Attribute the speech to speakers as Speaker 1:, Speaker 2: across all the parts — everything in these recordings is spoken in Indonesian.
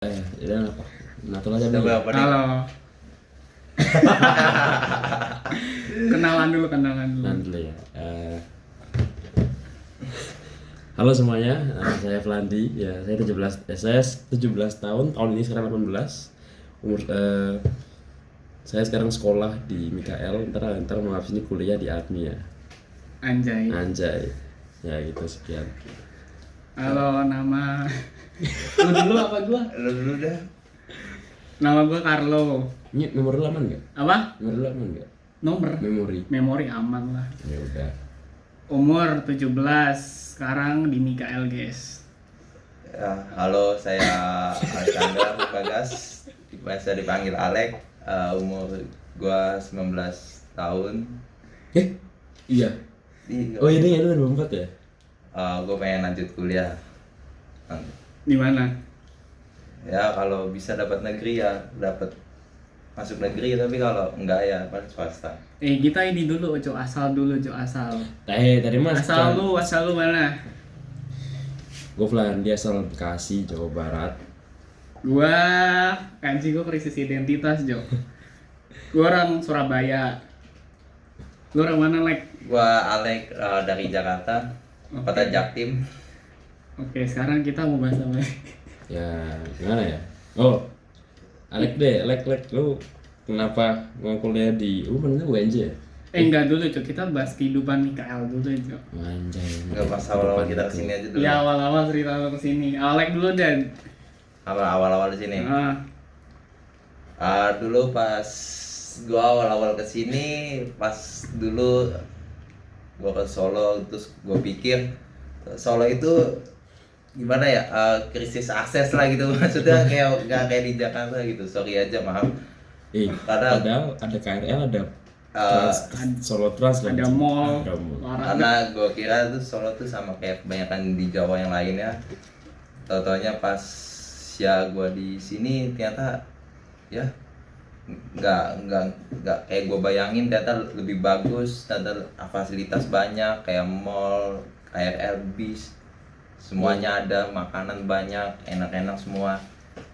Speaker 1: Jadi apa? Natul aja
Speaker 2: Coba
Speaker 1: dulu.
Speaker 2: apa nih?
Speaker 3: Halo. Kenalan dulu.
Speaker 1: Nanti dulu ya. Halo semuanya, saya Flandi. Ya, saya 17 tahun. Tahun ini sekarang 18. Umur saya sekarang sekolah di Mikael. Ntar mau habis ini kuliah di ADMI ya. Anjay. Ya gitu sekian.
Speaker 3: Halo, nama lu dulu apa gua?
Speaker 2: Lu dulu dah.
Speaker 3: Nama gua Carlo.
Speaker 1: Ini memori lu aman nggak?
Speaker 3: Apa?
Speaker 1: Memori lu aman nggak?
Speaker 3: Nomor?
Speaker 1: Memori.
Speaker 3: Memori aman lah.
Speaker 1: Ya udah.
Speaker 3: Umur 17, sekarang di Mikael, guys.
Speaker 2: Ya, halo, saya Alexander Bagas. Biasa dipanggil Alek. Umur gua 19 tahun.
Speaker 1: Iya. Oh ini ya, lu 24 ya?
Speaker 2: Gue pengen lanjut kuliah.
Speaker 3: Di mana?
Speaker 2: Ya kalau bisa dapat negeri ya dapat masuk negeri, tapi kalau enggak ya paling swasta.
Speaker 3: Kita ini dulu, asal.
Speaker 1: Tadi mas.
Speaker 3: Asal lu mana?
Speaker 1: Gue Flandi asal Bekasi, Jawa Barat.
Speaker 3: Gua gua krisis identitas, Jo. Gua orang Surabaya. Lu orang mana, Lek?
Speaker 2: Gua Alek dari Jakarta, Kota Jaktim.
Speaker 3: Oke, sekarang kita mau bahas apa?
Speaker 1: Ya gimana ya? Oh, Alek, lu kenapa mau kuliah di mana UNJ ya?
Speaker 2: Iya.
Speaker 3: Enggak dulu, Cok. Kita bahas kehidupan Mikael dulu, Cok.
Speaker 1: Anjay.
Speaker 2: Enggak masalah, kita kesini aja dulu.
Speaker 3: Ya, awal-awal cerita lo kesini. Alek dulu dan
Speaker 2: Awal-awal di sini. Dulu pas gua awal-awal kesini, pas dulu gua ke Solo, terus gua pikir Solo itu gimana ya, krisis akses lah gitu. Maksudnya kayak nggak kayak di Jakarta gitu. Sorry aja, maaf. Karena
Speaker 1: Padahal ada KRL, ada Solo Trans,
Speaker 3: ada mall.
Speaker 2: karena gue kira tuh Solo tuh sama kayak kebanyakan di Jawa yang lainnya. Tau-taunya pas ya gue di sini ternyata ya nggak kayak gue bayangin. Ternyata lebih bagus, ternyata fasilitas banyak kayak mall, KRL, bis, semuanya ada, makanan banyak, enak-enak semua.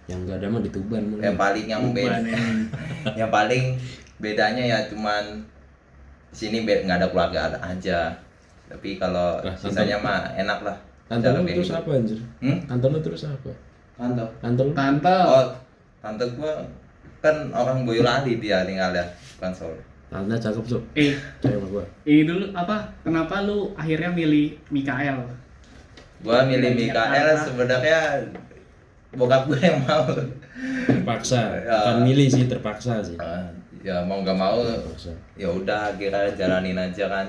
Speaker 1: Yang nggak ada mah di Tuban.
Speaker 2: Yang paling yang paling bedanya ya cuman sini nggak ada keluarga aja, tapi kalau sisanya mah enak lah.
Speaker 1: Kantor lu terus apa anjir? Kantor lu terus apa? Kantor lu?
Speaker 3: Tante.
Speaker 2: Oh, tante gua kan orang Boyolali, dia tinggal ya, bukan Solo.
Speaker 1: Tante cakep sob. Cewek sama gua.
Speaker 3: Ini dulu apa? Kenapa lu akhirnya milih Mikael?
Speaker 2: Gua milih Mikael sebenarnya bokap gue yang mau.
Speaker 1: Terpaksa. Bukan milih sih, terpaksa sih.
Speaker 2: Ya mau nggak mau,
Speaker 1: Terpaksa.
Speaker 2: ya udah akhirnya jalanin aja kan.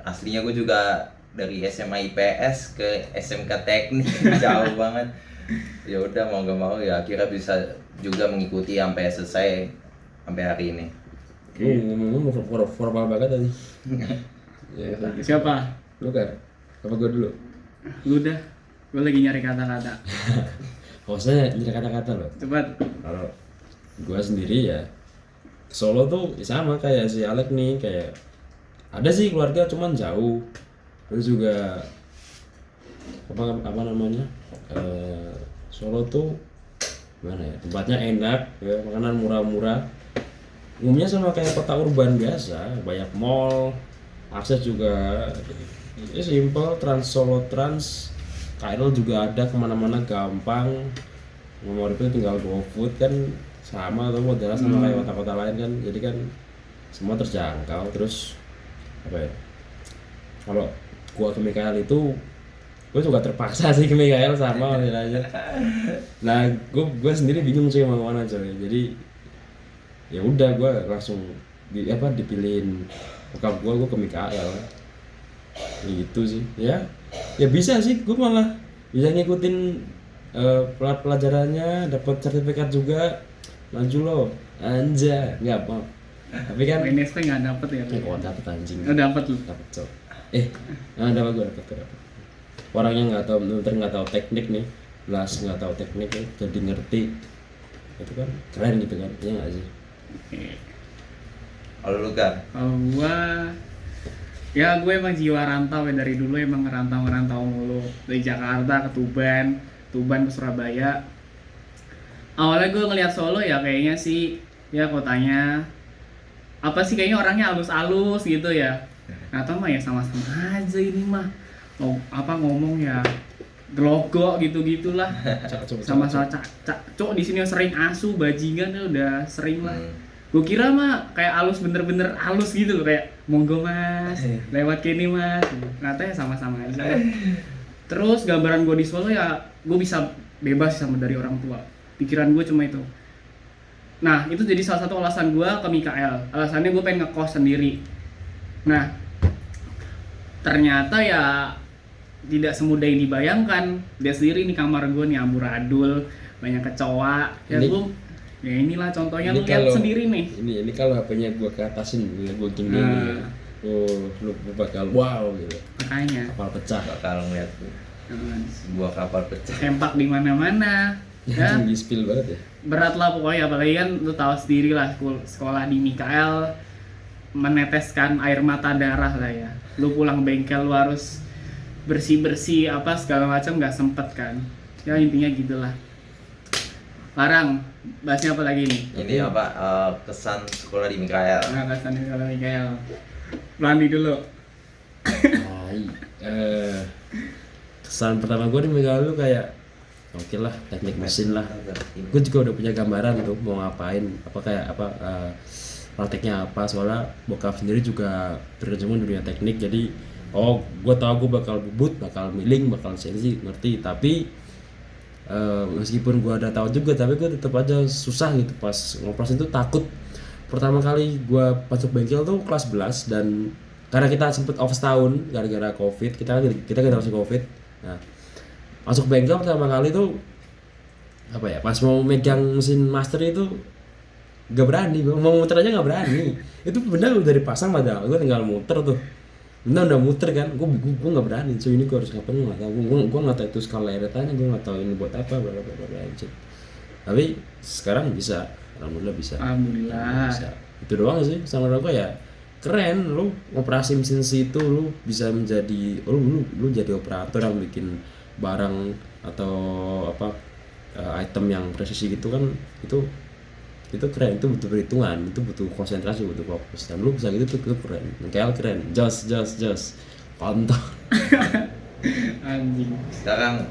Speaker 2: Aslinya gue juga dari SMA IPS ke SMK Teknik, jauh banget. Ya udah mau nggak mau ya akhirnya bisa juga mengikuti sampai selesai sampai hari ini.
Speaker 1: Ngomong formal banget tadi. Ya,
Speaker 3: Siapa?
Speaker 1: lu kan? Apa gua dulu?
Speaker 3: Lu dah. Gue lagi nyari kata-kata.
Speaker 1: Maksudnya nyari kata-kata loh.
Speaker 3: Cepat.
Speaker 1: Kalau gua sendiri ya ke Solo tuh sama kayak si Alek nih, kayak ada sih keluarga cuman jauh. Terus juga apa namanya? Solo tuh gimana ya? Tempatnya enak, ya, makanan murah-murah. Umumnya sama kayak kota urban biasa, banyak mall, akses juga ya simple, Solo Trans, KRL juga ada kemana-mana gampang. Nomor itu tinggal GoFood kan sama atau modelnya sama kayak kota-kota lain kan, jadi kan semua terjangkau. Terus apa ya? Kalau gua ke Mikael itu, gua juga terpaksa sih ke Mikael sama modelnya. Nah, gua sendiri bingung sih mau mana coy. Jadi ya udah gua langsung dipilihin bokap gua ke Mikael. Gitu sih. Ya bisa sih, gua malah bisa ngikutin pelajarannya, dapat sertifikat juga, maju loh, anjay, nggak apa. Tapi kan
Speaker 3: NSP nggak dapet ya?
Speaker 1: kok dapet anjing.
Speaker 3: Dapet lu.
Speaker 1: Dapet cok. Dapat gue dapet. Orangnya nggak tahu teknik nih, belas nggak tahu teknik nih, jadi ngerti. Itu kan keren gitu kan, ya nggak sih?
Speaker 2: Kalau lu kan?
Speaker 3: Kalau gue emang jiwa rantau ya, dari dulu emang ngerantau mulu dari Jakarta ke Tuban ke Surabaya. Awalnya gue ngeliat Solo ya kayaknya sih ya kotanya apa sih kayaknya orangnya halus-halus gitu ya. Nah tau mah ya sama-sama aja ini mah. Ngomong ya gelogo gitu-gitulah. Sama-sama cok di sini sering asu bajingan ya udah sering lah. Gue kira mah kayak halus bener-bener halus gitu loh kayak monggo mas lewat kini mas. Ternyata ya sama-sama aja. Terus gambaran gue di Solo ya gue bisa bebas sama dari orang tua. Pikiran gue cuma itu. Nah itu jadi salah satu alasan gue ke Mikael. Alasannya gue pengen ngekos sendiri. Nah ternyata ya tidak semudah yang dibayangkan. Dia sendiri nih kamar gue nih amburadul, banyak kecoa. Ya gue ya inilah contohnya lu lihat sendiri nih.
Speaker 1: Ini kalau HP-nya gue ke atasin, gue gini ya. Oh, lu bakal wow gitu.
Speaker 3: Makanya
Speaker 1: kapal pecah.
Speaker 2: Bakal ngeliat sebuah kapal pecah.
Speaker 3: Tempak di mana-mana. Ya.
Speaker 1: Tinggi spill banget ya.
Speaker 3: Berat lah pokoknya, apalagi kan lu tahu sendiri lah sekolah di Mikael meneteskan air mata darah lah ya. Lu pulang bengkel lu harus bersih-bersih apa segala macam nggak sempet kan. Ya intinya gitulah. Larang, bahasnya apa lagi nih?
Speaker 2: Ini apa kesan sekolah di Mikael?
Speaker 3: Nah, kesan di sekolah Mikael. Landi dulu.
Speaker 1: Kesan pertama gue di Mikael lu kayak oke lah, teknik mesin lah. Gue juga udah punya gambaran tuh mau ngapain, prakteknya apa. Soalnya bokap sendiri juga berkecimpung di dunia teknik, jadi gue tahu gue bakal bubut, bakal milling, bakal CNC ngerti. Tapi meskipun gue ada tahu juga, tapi gue tetap aja susah gitu pas ngoplos itu. Takut pertama kali gue masuk bengkel tuh kelas 11 dan karena kita sempet off setahun gara-gara covid, kita generasi covid. Nah masuk bengkel pertama kali tuh apa ya, pas mau megang mesin master itu gak berani, gue mau muter aja gak berani. Itu bener udah dipasang padahal gue tinggal muter tuh, bener udah muter kan, gue gak berani. So ini gue harus ngapain, gue gak tau, gue gak tau itu skala eretannya, gue gak tau ini buat apa, bla. Tapi sekarang bisa, alhamdulillah bisa. Itu doang sih. Sama gue ya keren, lu operasi mesin situ, lu bisa menjadi lu jadi operator yang bikin barang atau item yang presisi gitu kan. Itu keren, itu butuh perhitungan, itu butuh konsentrasi, butuh fokus. Dan lu bisa gitu tuh keren. Mikael keren, jos kontol.
Speaker 3: Anjing.
Speaker 2: Sekarang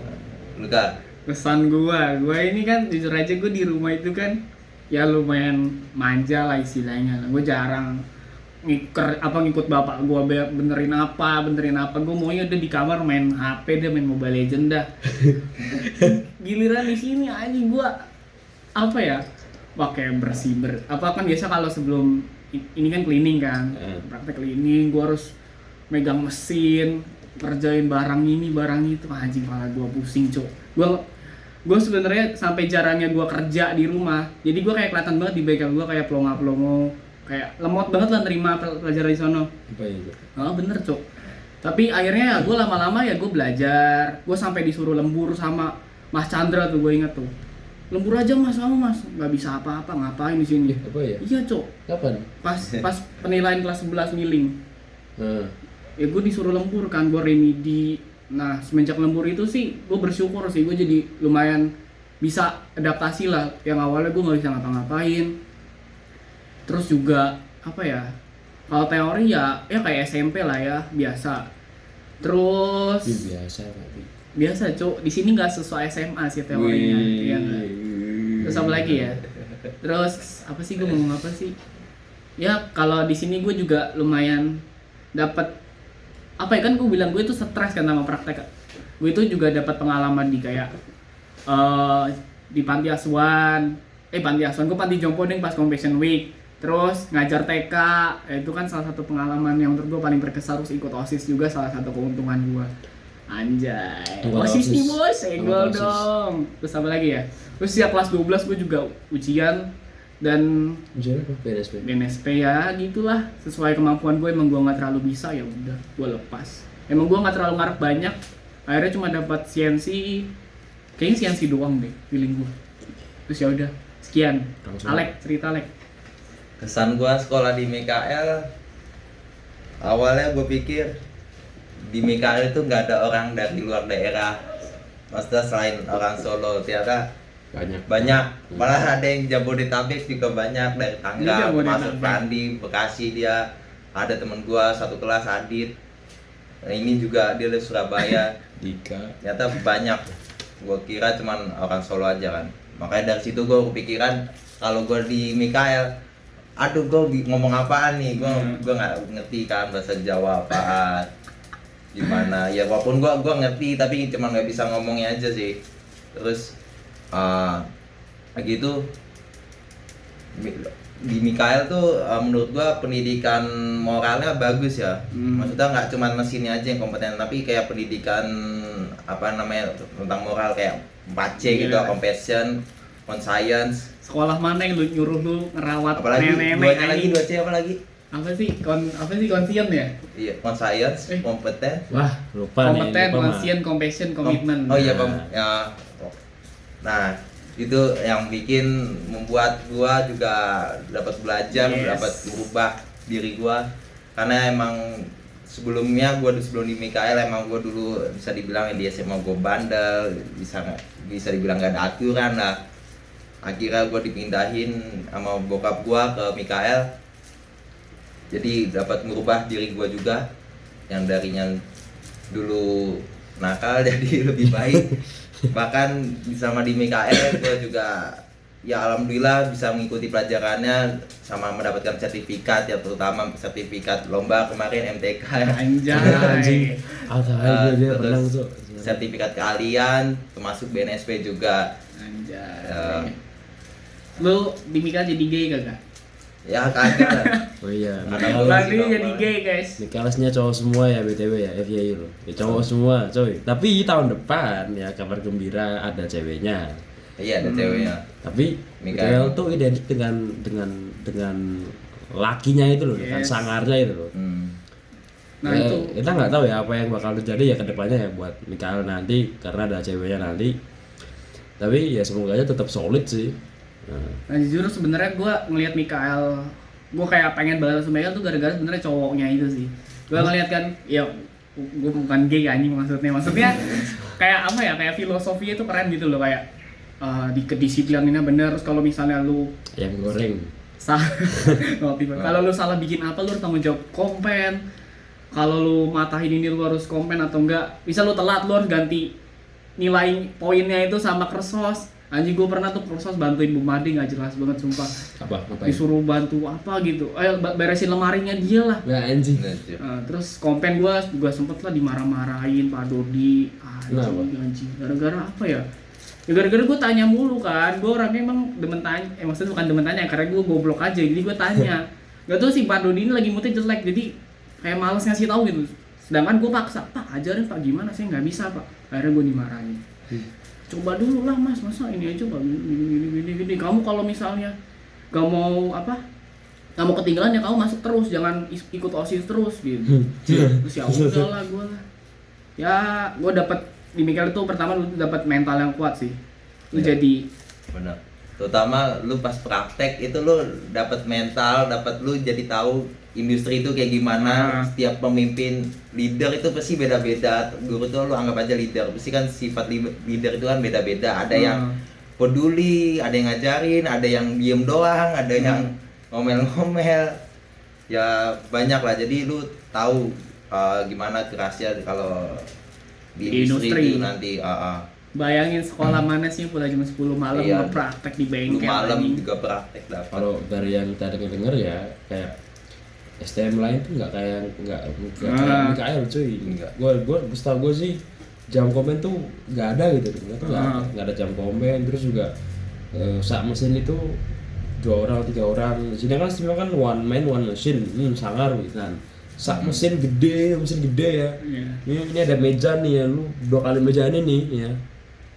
Speaker 2: lu kan
Speaker 3: Pesan gua ini kan jujur aja gue di rumah itu kan ya lumayan manja lah istilahnya. Gue jarang ngikut bapak gua benerin apa. Gue maunya udah di kamar main HP, dia main Mobile Legends dah. Giliran di sini anjing gua apa ya? Pakai apa kan biasa kalau sebelum ini kan cleaning kan. Praktek cleaning gua harus megang mesin, kerjain barang ini barang itu. Anjing kepala gua pusing, Cuk. Gue sebenarnya sampai jarangnya gue kerja di rumah, jadi gue kayak kelihatan banget di bengkel gue kayak pelongo, kayak lemot banget lah nerima pelajaran di sono.
Speaker 1: Apa itu?
Speaker 3: Oh bener Cok. Tapi akhirnya gue lama-lama ya gue belajar, gue sampai disuruh lembur sama Mas Chandra tuh, gue inget tuh. Lembur aja mas, nggak bisa apa-apa, ngapain di sini?
Speaker 1: Apa ya?
Speaker 3: Iya Cok.
Speaker 1: Kapan?
Speaker 3: Pas penilaian kelas 11 milling. Ya gue disuruh lembur kan, gue remedi. Nah semenjak lembur itu sih gue bersyukur sih, gue jadi lumayan bisa adaptasi lah. Yang awalnya gue nggak bisa ngapa-ngapain. Terus juga apa ya, kalau teori ya kayak SMP lah ya, biasa. Terus biasa Cuk, di sini nggak sesuai SMA sih teorinya. Iya nggak. Terus apa lagi ya? Terus apa sih gue ngomong apa sih? Ya kalau di sini gue juga lumayan dapat apa ya, kan gue bilang gue itu stres kan sama praktek. Gue itu juga dapat pengalaman di kayak di panti asuhan gue panti jompo deh pas Compassion Week. Terus ngajar TK, itu kan salah satu pengalaman yang menurut gue paling berkesan. Terus ikut OSIS juga salah satu keuntungan gue. Anjay, OSIS nih bos, senggol dong. Terus apa lagi ya? Terus siap kelas 12 gue juga ujian. Dan
Speaker 1: ujian apa?
Speaker 3: BNSP ya gitulah, sesuai kemampuan gue. Emang gue nggak terlalu bisa, ya udah gue lepas. Emang gue nggak terlalu ngarep banyak, akhirnya cuma dapat CNC, kayaknya CNC doang deh feeling gue. Terus ya udah sekian. Alek, cerita Alek.
Speaker 2: Kesan gue sekolah di Mikael, awalnya gue pikir di Mikael itu nggak ada orang dari luar daerah, maksudnya selain orang Solo. Ternyata banyak. Malah ada yang Jabodetabek juga banyak, dari Tangga
Speaker 3: Iya, Jabodetabek.
Speaker 2: masuk Pandi, Bekasi dia. Ada temen gua satu kelas Adit. Nah, ini juga dia dari Surabaya.
Speaker 1: Dika.
Speaker 2: Ternyata banyak. Gua kira cuman orang Solo aja kan. Makanya dari situ gua kepikiran kalau gua di Mikael, aduh gua ngomong apaan nih? Gua nggak ngerti kan bahasa Jawa apaan. Gimana? Ya walaupun gua ngerti tapi cuma nggak bisa ngomongnya aja sih. Terus gitu di Mikael tuh menurut gua pendidikan moralnya bagus ya. Maksudnya nggak cuma mesinnya aja yang kompeten, tapi kayak pendidikan apa namanya tentang moral kayak 4C gitu,
Speaker 3: Iya.
Speaker 2: compassion, conscience.
Speaker 3: Sekolah mana yang lu nyuruh lu ngerawat
Speaker 2: Apalagi
Speaker 3: nenek-nenek
Speaker 2: duanya lagi
Speaker 3: anjing?
Speaker 2: 2C apa lagi?
Speaker 3: Apa sih konsien ya?
Speaker 2: Iya, conscience, kompeten.
Speaker 1: Wah, lupa nih.
Speaker 3: Kompeten,
Speaker 1: lupa, Mak.
Speaker 3: konsien, compassion, komitmen.
Speaker 2: Oh iya,
Speaker 1: Nah.
Speaker 2: ya. Nah, itu yang bikin membuat gua juga dapat belajar,
Speaker 3: Yes.
Speaker 2: dapat merubah diri gua. Karena emang sebelumnya sebelum di Mikael emang gua dulu bisa dibilang di SMA gua bandel, bisa dibilang gak ada aturan lah. Akhirnya gua dipindahin sama bokap gua ke Mikael. Jadi dapat merubah diri gua juga, yang darinya dulu nakal jadi lebih baik. Bahkan sama di Mikael gue juga ya alhamdulillah bisa mengikuti pelajarannya sama mendapatkan sertifikat, ya terutama sertifikat lomba kemarin MTK.
Speaker 3: Anjay.
Speaker 1: Dia
Speaker 2: Terus
Speaker 1: menang tuh.
Speaker 2: sertifikat keahlian, termasuk BNSP juga.
Speaker 3: Anjay. Lu di Mika jadi gay kagak?
Speaker 2: Ya kagak lah.
Speaker 1: Oh iya,
Speaker 2: Ada
Speaker 3: Lagi
Speaker 2: sih,
Speaker 3: jadi
Speaker 2: Bang.
Speaker 3: gay guys.
Speaker 1: Mikaelsnya cowok semua ya BTW ya, FYI lo. Ya cowok semua, coy. Tapi tahun depan ya kabar gembira ada ceweknya.
Speaker 2: Iya ada ceweknya.
Speaker 1: Tapi
Speaker 2: Mikael.
Speaker 1: Mikael tuh identik dengan lakinya itu loh, dengan
Speaker 3: Yes.
Speaker 1: sangarnya itu loh.
Speaker 3: Nah
Speaker 1: Ya,
Speaker 3: itu
Speaker 1: kita nggak tahu ya apa yang bakal terjadi ya kedepannya ya buat Mikael nanti karena ada ceweknya nanti. Tapi ya semoga aja tetap solid sih.
Speaker 3: Nah jujur sebenarnya gue ngelihat Mikael, gue kayak pengen banget sama Mikael tuh gara-gara sebenarnya cowoknya itu sih. Gue ngelihat kan, ya gue bukan gay anjing maksudnya kayak apa ya, kayak filosofi itu keren gitu loh, kayak di kedisiplinannya bener. Terus kalau misalnya lu
Speaker 1: Yang goreng.
Speaker 3: kalau lu salah bikin apa lu harus tanggung jawab kompen. Kalau lu matahin ini lu harus kompen atau enggak. Bisa lu telat lu harus ganti nilai poinnya itu sama kersos. Anjing gue pernah tuh kersos bantuin Bu Made nggak jelas banget sumpah.
Speaker 1: Apa?
Speaker 3: Disuruh bantu apa gitu. Ayo beresin lemarinya dia lah.
Speaker 1: Ya anjing.
Speaker 3: Terus kompen gue juga sempet lah dimarah-marahin Pak Dodi.
Speaker 1: Kenapa?
Speaker 3: Anjing. Gara-gara apa ya? Ya gara-gara gue tanya mulu kan. Gue orangnya emang demen tanya. Maksudnya bukan demen tanya, karena gue goblok aja. Jadi gue tanya. Gak tau sih Pak Dodi ini lagi moodnya jelek. Jadi kayak males ngasih tahu gitu. Sedangkan gue paksa, Pak ajarin Pak gimana, saya nggak bisa Pak. Akhirnya gue dimarahin. Coba dulu lah Mas, masa ini aja Pak gini. Kamu kalau misalnya gak mau gak mau ketinggalan ya kamu masuk terus, jangan ikut OSIS terus gitu. Terus ya udah lah gue lah. Ya gue dapet di Mikael itu pertama lu dapet mental yang kuat sih. Lu
Speaker 2: Ya.
Speaker 3: jadi
Speaker 2: Benar. Terutama lu pas praktek itu lu dapat mental, dapat lu jadi tahu industri itu kayak gimana. Setiap pemimpin leader itu pasti beda-beda. Guru tuh lu anggap aja leader, pasti kan sifat leader itu kan beda-beda. Ada yang peduli, ada yang ngajarin, ada yang diem doang, ada yang ngomel-ngomel. Ya banyak lah. Jadi lu tahu gimana kerasnya kalau di industri itu nanti.
Speaker 3: bayangin sekolah mana sih pulang jam 10 malam
Speaker 2: Iya.
Speaker 3: praktek di
Speaker 2: Lu
Speaker 3: bengkel
Speaker 2: malam
Speaker 3: anjing.
Speaker 2: juga praktek dapat.
Speaker 1: Kalau dari yang kita denger ya kayak STM lain tuh nggak kayak Mikael cuy.
Speaker 2: Enggak.
Speaker 1: Gue setahu gue sih jam komen tuh nggak ada gitu. Nggak tuh nggak ada jam komen. Terus juga saat mesin itu 2 orang 3 orang. Di sini kan semua kan one man one machine. Sangar gitu kan. Saat mesin gede ya.
Speaker 3: Iya.
Speaker 1: Ini ada meja nih ya, lu 2 kali meja ini nih ya.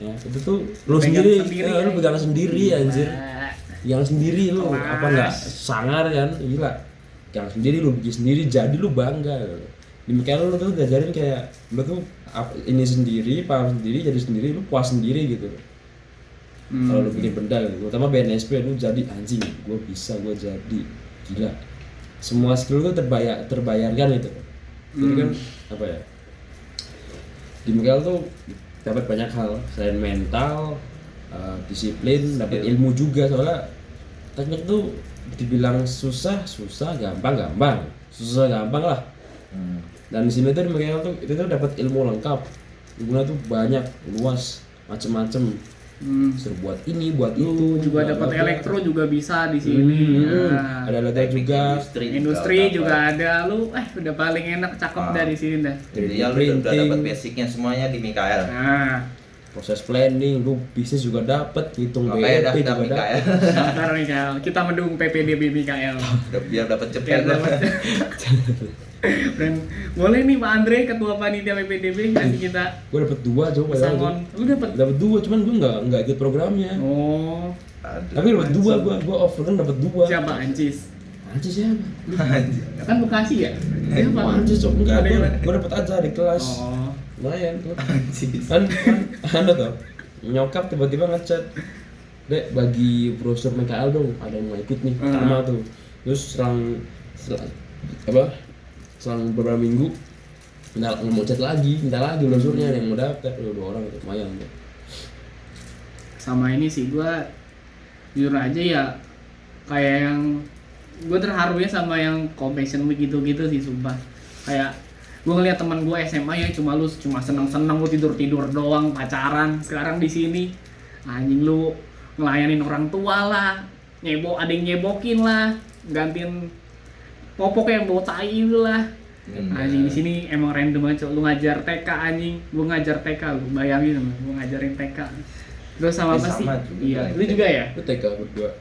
Speaker 1: Ya, itu tuh lu
Speaker 3: Pegang
Speaker 1: sendiri,
Speaker 3: sendiri,
Speaker 1: lu pegang sendiri anjir.
Speaker 3: Nah,
Speaker 1: Yang sendiri lu
Speaker 3: Kelas.
Speaker 1: apa enggak sangar kan, gila. Yang sendiri lu bikin sendiri jadi lu bangga. Di Mikael lu tuh ngajarin kayak lu tuh ini sendiri, paham sendiri, jadi sendiri, lu puas sendiri gitu. Kalau lu bikin benda gitu, terutama BNSP lu jadi anjing, gue bisa, gue jadi gila. Semua skill tuh terbayarkan gitu. Jadi kan apa ya? Di Mikael tuh dapat banyak hal selain mental, disiplin, dapat ilmu juga. Soalnya teknik tuh dibilang susah gampang lah. Dan di sini tuh di Mikael tuh itu tuh dapat ilmu lengkap, ilmunya tuh banyak, luas, macem-macem. Suruh buat ini, buat itu.
Speaker 3: Juga dapat elektro juga bisa di sini. Nah,
Speaker 1: ada elektro juga,
Speaker 3: industri juga ada. Lu udah paling enak, cakep dari sini dah.
Speaker 2: Jadi ya lu udah dapat basicnya semuanya di Mikael.
Speaker 3: Nah,
Speaker 1: proses planning, lu bisnis juga dapat, hitung
Speaker 2: Makanya
Speaker 1: BEP
Speaker 2: daftar
Speaker 1: juga dapat.
Speaker 2: Mikael.
Speaker 3: daftar Mikael. Kita mendukung PPDB Mikael.
Speaker 2: Biar dapat
Speaker 3: Biar
Speaker 2: cepet lah.
Speaker 3: dapat. Dan boleh nih Pak Andre, ketua panitia PPDB, kasih kita
Speaker 1: Gue dapat 2 coba ya.
Speaker 3: pesangon. Lu dapat?
Speaker 1: Dapat 2, cuman gue nggak ikut programnya.
Speaker 3: Oh,
Speaker 1: Tapi dapat 2, gue offer kan dapat 2.
Speaker 3: siapa Ancis?
Speaker 1: Anjir siapa?
Speaker 2: Anjir.
Speaker 3: Kan Bekasi ya? Siapa?
Speaker 1: Anjir cok, enggak,
Speaker 3: Ada yang mana?
Speaker 1: gue dapat aja di kelas.
Speaker 3: Oh,
Speaker 1: Lumayan tuh.
Speaker 2: Anjir.
Speaker 1: Kan ada tuh. Nyokap tiba-tiba ngechat, "Dek, bagi brosur Mikael dong, ada yang mau ikut nih." Pertama tuh. Terus selang beberapa minggu mau chat lagi, minta lagi brosurnya yang mau daftar. 2 orang itu lumayan tuh.
Speaker 3: sama ini sih gua jujur aja ya, kayak yang gue terharu ya sama yang compassion week gitu-gitu sih, sumpah. Kayak gue ngeliat teman gue SMA ya cuma seneng-seneng, lu tidur doang, pacaran. Sekarang di sini anjing lu ngelayanin orang tua lah, ada yang nyebokin lah, gantiin popok yang bawa tai itu lah. Anjing di sini emang random aja. Lu ngajar TK anjing, gue ngajar TK, lu bayangin gue ngajarin TK. Terus sama apa sih? Iya, lu juga ya?
Speaker 1: Lu TK berdua.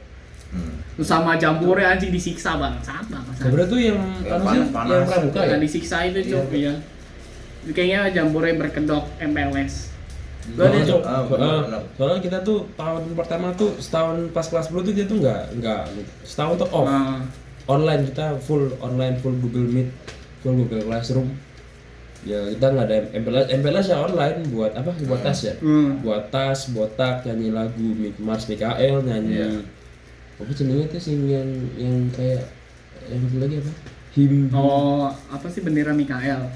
Speaker 3: Terus sama Jambore anjing disiksa banget.
Speaker 1: Jambore tuh yang
Speaker 2: panas-panas.
Speaker 1: yang pramuka ya?
Speaker 3: Nah, disiksa itu cok, iya. Kayaknya Jambore berkedok MPLS. Lu ada cok?
Speaker 1: Soalnya kita tuh tahun pertama tuh setahun pas kelas 10 tuh dia tuh nggak setahun tuh off. Online, kita full online, full Google Meet, full Google Classroom. Ya kita nggak ada MPLS ya online buat apa? Buat tas ya. Buat tas, botak, nyanyi lagu Mars Mikael, nyanyi apa cenderungnya tuh sing yang kayak yang satu lagi apa? Him.
Speaker 3: Oh, apa sih bendera Mikael?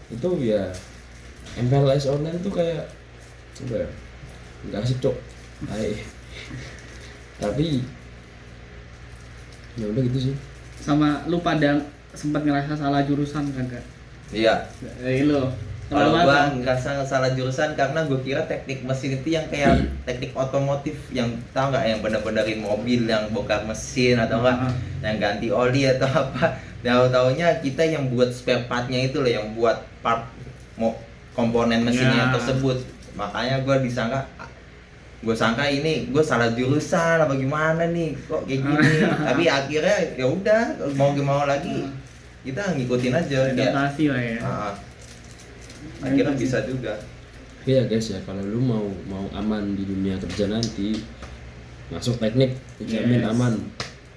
Speaker 1: Itu ya MPLS online tuh kayak coba ya, nggak asik cok. Tapi ya udah gitu sih.
Speaker 3: Sama lu pada sempat ngerasa salah jurusan kagak?
Speaker 2: Iya.
Speaker 3: Lu.
Speaker 2: Kalau gua ngerasa salah jurusan karena gua kira teknik mesin itu yang kayak teknik otomotif, yang tahu nggak, yang bener-benerin mobil, yang bongkar mesin atau enggak yang ganti oli atau apa. Tahu-taunya kita yang buat spare partnya itu loh, yang buat part komponen mesinnya tersebut. Makanya gua sangka ini gue salah jurusan apa gimana nih, kok kayak gini. Tapi akhirnya ya udah, mau lagi kita ngikutin aja.
Speaker 3: Adaptasi lah ya.
Speaker 2: Akhirnya bisa juga.
Speaker 1: Oke ya guys ya, kalau lu mau aman di dunia kerja nanti, masuk teknik dijamin aman.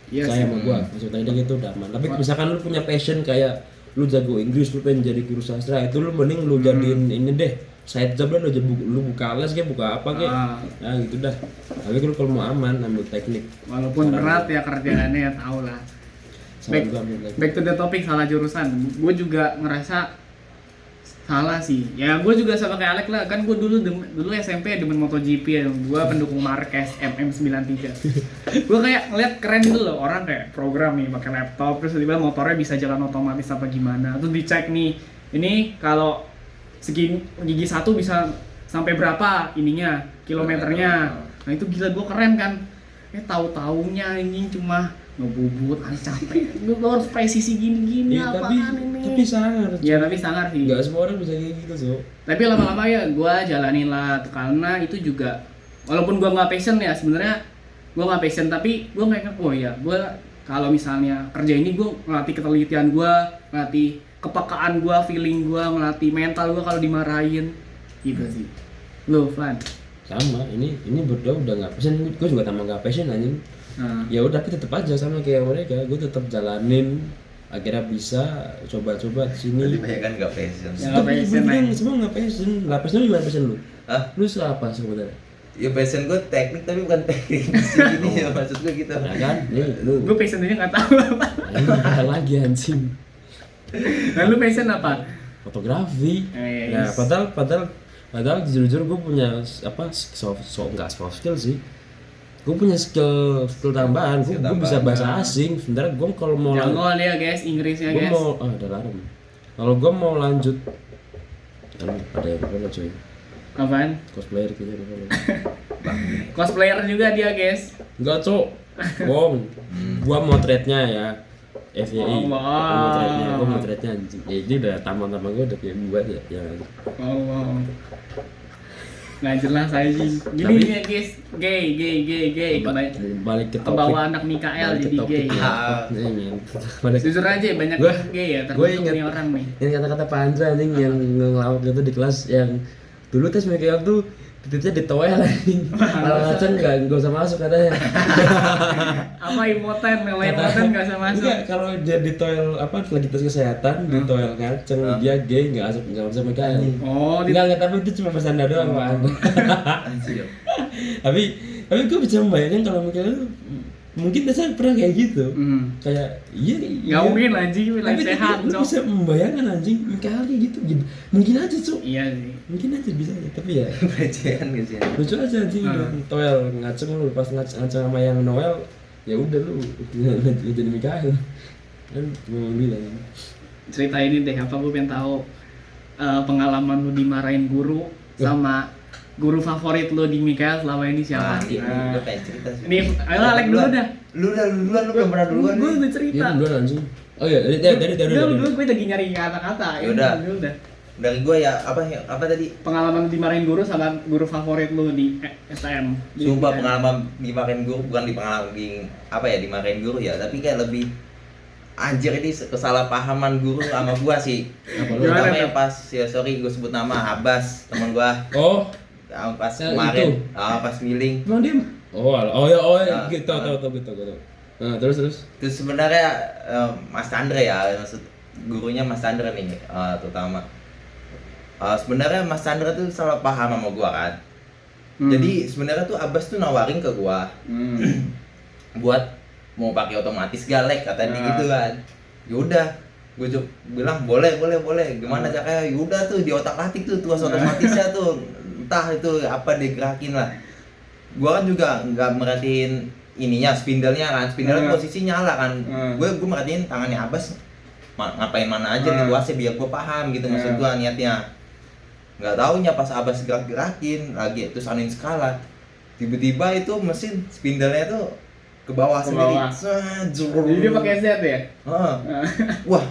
Speaker 3: Yes.
Speaker 1: Saya sama gua masuk teknik itu udah aman. Tapi misalkan lu punya passion kayak lu jago Inggris, lu pengen jadi guru sastra, itu lu mending lu jadiin ini deh, side job lah. Lu buka les kayak buka apa kayak ya gitu dah. Tapi lu kalau mau aman ambil teknik,
Speaker 3: walaupun berat ya kerjaannya ya, tau lah. Back to the topic, salah jurusan. Gue juga ngerasa salah sih. Ya gue juga sama kayak Alek lah. Kan gue dulu SMP demen MotoGP ya. Gue pendukung Marquez MM93. Gue kayak ngeliat keren gitu loh, orang kayak program nih pakai laptop terus tiba-tiba motornya bisa jalan otomatis apa gimana. Terus dicek nih, ini kalau gigi 1 bisa sampai berapa ininya, kilometernya. Nah itu gila, gue keren kan. Tahu-taunya anjing cuma ngebubut, capek. Gue harus presisi gini-gini
Speaker 1: ya,
Speaker 3: apaan ini.
Speaker 1: Tapi sangar.
Speaker 3: Ya tapi sangar sih.
Speaker 1: Gak semua orang bisa kayak gitu so.
Speaker 3: Tapi lama-lama ya gue jalanin lah, karena itu juga walaupun gue nggak passion ya sebenarnya, gue nggak passion, tapi gue nggak oh ya gue kalau misalnya kerja ini gue ngelatih ketelitian gue, ngelatih kepekaan gue, feeling gue, ngelatih mental gue kalau dimarahin gitu sih. Lo Flan?
Speaker 1: Sama, ini berdua udah nggak passion, gue juga tambah nggak passion anjing. Ya udah, tapi tetap aja sama kayak mereka, gue tetap jalanin, akhirnya bisa coba-coba di sini.
Speaker 2: Jadi banyak kan nggak passion.
Speaker 1: Tapi semua nggak passion. Nggak passion lu gimana passion lu? Lu suka apa sebenarnya?
Speaker 2: Ya passion gue teknik, tapi bukan teknik gini ya, maksud gue gitu.
Speaker 1: Ya kan, nih lu.
Speaker 3: Gue passion aja nggak tahu apa.
Speaker 1: Apa lagi anjing?
Speaker 3: Nah lu passion apa?
Speaker 1: Fotografi.
Speaker 3: Yes.
Speaker 1: Ya padahal Padahal jujur gue punya apa nggak soft skill sih. Gue punya skill tambahan. Gue bisa bahasa asing. Sebenarnya gue kalau mau
Speaker 3: Jangan ya guys, Inggrisnya
Speaker 1: gue
Speaker 3: guys.
Speaker 1: mau ada alarm. Kalau gue mau lanjut, ada yang follow cuy.
Speaker 3: Apaan?
Speaker 1: Cosplayer kayaknya ada follow.
Speaker 3: Cosplayer juga dia guys.
Speaker 1: Enggak cok, bohong. Gua motretnya ya. FYI,
Speaker 3: Oh, wow.
Speaker 1: gua motretnya anjing. Ya ini udah taman-taman gua udah kayak gua aja ya.
Speaker 3: Oh wow. Nggak jelas aja. Gini
Speaker 1: Tapi-
Speaker 3: ya guys, gay.
Speaker 1: Balik ke topik.
Speaker 3: Kebawa anak Mikael
Speaker 1: Balik ke
Speaker 3: jadi
Speaker 1: topik
Speaker 3: gay.
Speaker 1: ya. Balik ke-
Speaker 3: Jujur aja banyak
Speaker 1: Gua-
Speaker 3: gay ya,
Speaker 1: gua
Speaker 3: tergantung
Speaker 1: ingat-
Speaker 3: nih orang nih.
Speaker 1: Ini kata-kata Pak Andra anjing yang ngelawak gitu di kelas yang dulu tes make up tuh titiknya di toel anjing. Kalau ngaceng enggak usah masuk katanya.
Speaker 3: Apa imoten, kalau imoten nggak usah masuk.
Speaker 1: Enggak, kalau dia di toel apa lagi tes kesehatan di toel ngaceng dia gay enggak masuk Mikael.
Speaker 3: Oh,
Speaker 1: Enggak, tapi itu cuma bercanda doang, Pak.
Speaker 2: Anjir.
Speaker 1: tapi gue bisa membayangkan kalau Mikael tuh mungkin dasar pernah kayak gitu. Kayak iya
Speaker 3: Nggak mungkin anjing, wilayah
Speaker 1: tapi
Speaker 3: sehat,
Speaker 1: lu
Speaker 3: Cok.
Speaker 1: bisa membayangkan anjing Mikael kayak gitu. Mungkin aja, Cuk.
Speaker 3: Iya sih.
Speaker 1: Mungkin aja bisa aja, tapi ya
Speaker 2: Pelecehan gitu ya.
Speaker 1: lucu aja anjing toel ngaceng lu pas ngaceng sama yang Noel ya udah lu nggak jadi Mikael kan cuma bilang
Speaker 3: Cerita ini deh, apa gue pengen tahu pengalaman lu dimarahin guru sama guru favorit lu di Mikael selama ini siapa?
Speaker 2: Nah, ini gue pengen cerita sih.
Speaker 3: Ini, ayo Alek dulu dah.
Speaker 2: Lu duluan, lu belum pernah duluan
Speaker 3: Gue
Speaker 2: nih.
Speaker 3: udah cerita.
Speaker 1: iya duluan anjing oh iya dari
Speaker 3: Dulu gue lagi nyari kata-kata.
Speaker 2: Yaudah.
Speaker 3: Dulu dah.
Speaker 2: Dari gue ya, apa tadi?
Speaker 3: Pengalaman dimarahin guru sama guru favorit lu di STM. Di
Speaker 2: Sumpah
Speaker 3: Mikael.
Speaker 2: pengalaman dimarahin guru, bukan dimarahin guru ya, tapi kayak lebih anjir ini kesalahpahaman guru sama gua sih.
Speaker 1: Apa lu?
Speaker 2: Terutama
Speaker 3: Gimana
Speaker 2: yang pas ya sorry gue sebut nama Abbas, teman gua.
Speaker 1: oh
Speaker 2: Yang pas
Speaker 1: Yang
Speaker 2: kemarin,
Speaker 1: itu?
Speaker 2: pas milling.
Speaker 1: emang dia oh
Speaker 2: Ya,
Speaker 1: gitu tahu gitu nah terus
Speaker 2: Itu sebenarnya Mas Chandra ya, maksud gurunya Mas Chandra nih, terutama. Sebenarnya Mas Chandra tuh salah paham sama gua kan. Jadi sebenarnya tuh Abbas tuh nawarin ke gua buat mau pakai otomatis galek kata dia gitu kan. Yaudah, gue bilang boleh. Gimana caranya? Yaudah tuh di otak atik tuh tuas otomatisnya tuh entah itu apa digerakin lah. Gua kan juga nggak merhatiin ininya spindlenya kan, spindlnya posisi nyala kan. Gue merhatiin tangannya Abbas ngapain mana aja di tuasnya biar gue paham gitu maksud gua niatnya. Nggak taunya pas Abbas gerak-gerakin lagi terus angin skala, tiba-tiba itu mesin spindlenya tuh ke bawah sendiri.
Speaker 3: Jadi dia pakai Z ya?
Speaker 2: Wah,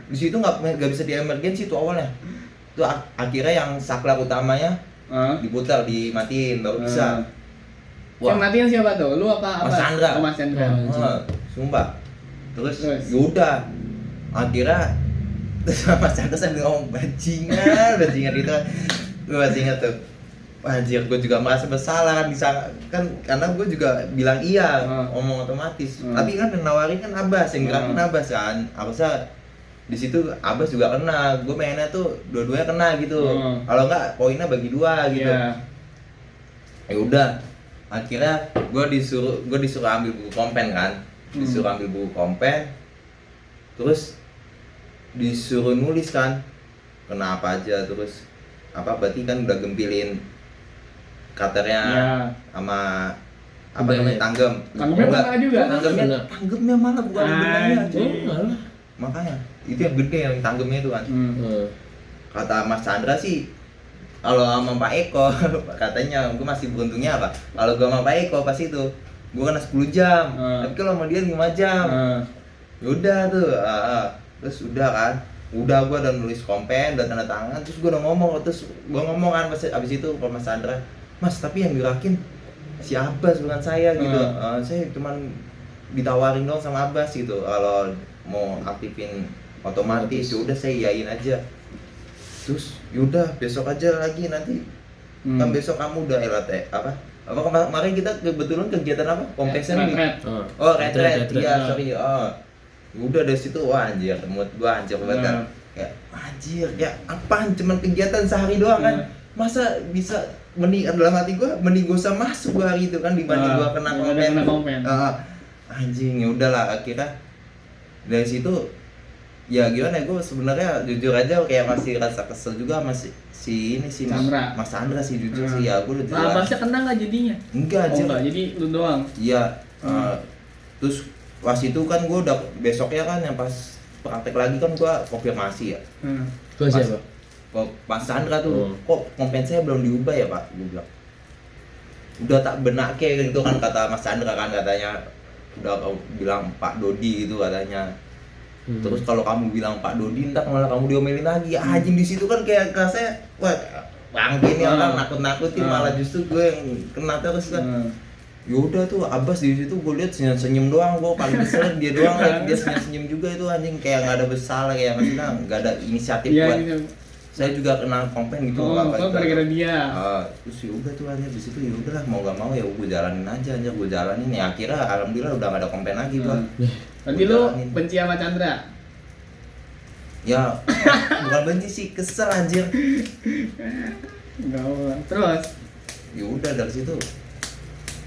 Speaker 2: di situ nggak bisa di emergency tuh awalnya. Tuh akhirnya yang saklar utamanya diputar, dimatiin baru bisa.
Speaker 3: Yang matiin siapa tuh? Lu apa?
Speaker 2: Mas Chandra.
Speaker 3: Oh, Mas Chandra.
Speaker 2: Sumpah. Terus yaudah, akhirnya terus Mas Chandra sambil ngomong bajingan itu. Gue masih ingat tuh. Anjir, gue juga merasa bersalah kan karena gue juga bilang iya ngomong otomatis. Tapi kan yang nawarin kan Abbas, yang gerakin Abbas kan. Harusnya di situ Abbas juga kena. Gue mainnya tuh dua-duanya kena gitu. Kalau enggak poinnya bagi dua gitu. Ya udah. Akhirnya gue disuruh ambil buku kompen kan. Disuruh ambil buku kompen. Terus disuruh nulis kan. Kenapa aja terus berarti kan udah gempilin katernya sama apa namanya tanggem.
Speaker 3: Tanggemnya kena juga.
Speaker 2: Tanggemnya malah bukan benangnya.
Speaker 1: malah
Speaker 2: Makanya itu yang gede yang tanggemnya itu kan. Kata Mas Chandra sih kalau sama Pak Eko katanya gue masih beruntungnya apa? Kalau gue sama Pak Eko pas itu gue kena 10 jam. Tapi kalau sama dia 5 jam. Yaudah tuh. Terus udah kan. Udah gue udah nulis kompen, udah tanda tangan, terus gue udah ngomong kan pas abis itu ke Mas Chandra, Mas tapi yang gerakin si Abbas bukan saya gitu. Saya cuman ditawarin dong sama Abbas gitu kalau mau aktifin otomatis. Udah saya iyain aja. Terus yaudah besok aja lagi nanti. Kan besok kamu udah LAT apa kemarin kita kebetulan kegiatan apa? Kompesan nih. Retret. Iya, sorry. Udah dari situ wah anjir, mood gua hancur banget kan. Kayak anjir, ya apaan cuman kegiatan sehari doang kan. Masa bisa dalam hati gua mending gua usah masuk gua hari itu kan dibanding gua kena kompen. Anjing, ya udahlah akhirnya dari situ ya gimana, gue sebenarnya jujur aja kayak masih rasa kesel juga sama si ini sih
Speaker 3: Chandra.
Speaker 2: Mas Chandra sih jujur sih ya, gue udah
Speaker 3: Nah, Abasnya kena nggak jadinya?
Speaker 2: enggak
Speaker 3: Oh
Speaker 2: aja.
Speaker 3: enggak, jadi lu doang.
Speaker 2: Iya. Terus pas itu kan gue udah besoknya kan yang pas praktek lagi kan gue konfirmasi ya.
Speaker 1: Itu siapa?
Speaker 2: Pas Chandra tuh, kok kompen saya belum diubah ya Pak? Gue bilang. Udah tak benak kayak gitu kan kata Mas Chandra kan, katanya udah kau bilang Pak Dodi gitu katanya. Terus kalau kamu bilang Pak Dodi ntar malah kamu diomelin lagi. Anjing di situ kan kayak rasanya wah bangke ini orang nakut-nakutin, malah justru gue yang kena terus kan. Yaudah tuh Abbas di situ gue lihat senyum-senyum doang, gue paling kesel dia doang dia senyum-senyum juga itu anjing, kayak nggak ada bersalah, kayak maksudnya nggak ada inisiatif
Speaker 3: Iya,
Speaker 2: buat
Speaker 3: gitu.
Speaker 2: saya juga kena komplain gitu.
Speaker 3: Oh, gara-gara dia.
Speaker 2: Terus ya udah tuh anjir di situ, ya udahlah mau nggak mau ya gue jalanin aja, gue jalanin ya, akhirnya alhamdulillah udah nggak ada komplain lagi gua.
Speaker 3: Nanti lu benci sama Chandra?
Speaker 2: Ya bukan benci sih, kesel anjir.
Speaker 3: Enggak apa. Terus
Speaker 2: Ya udah dari situ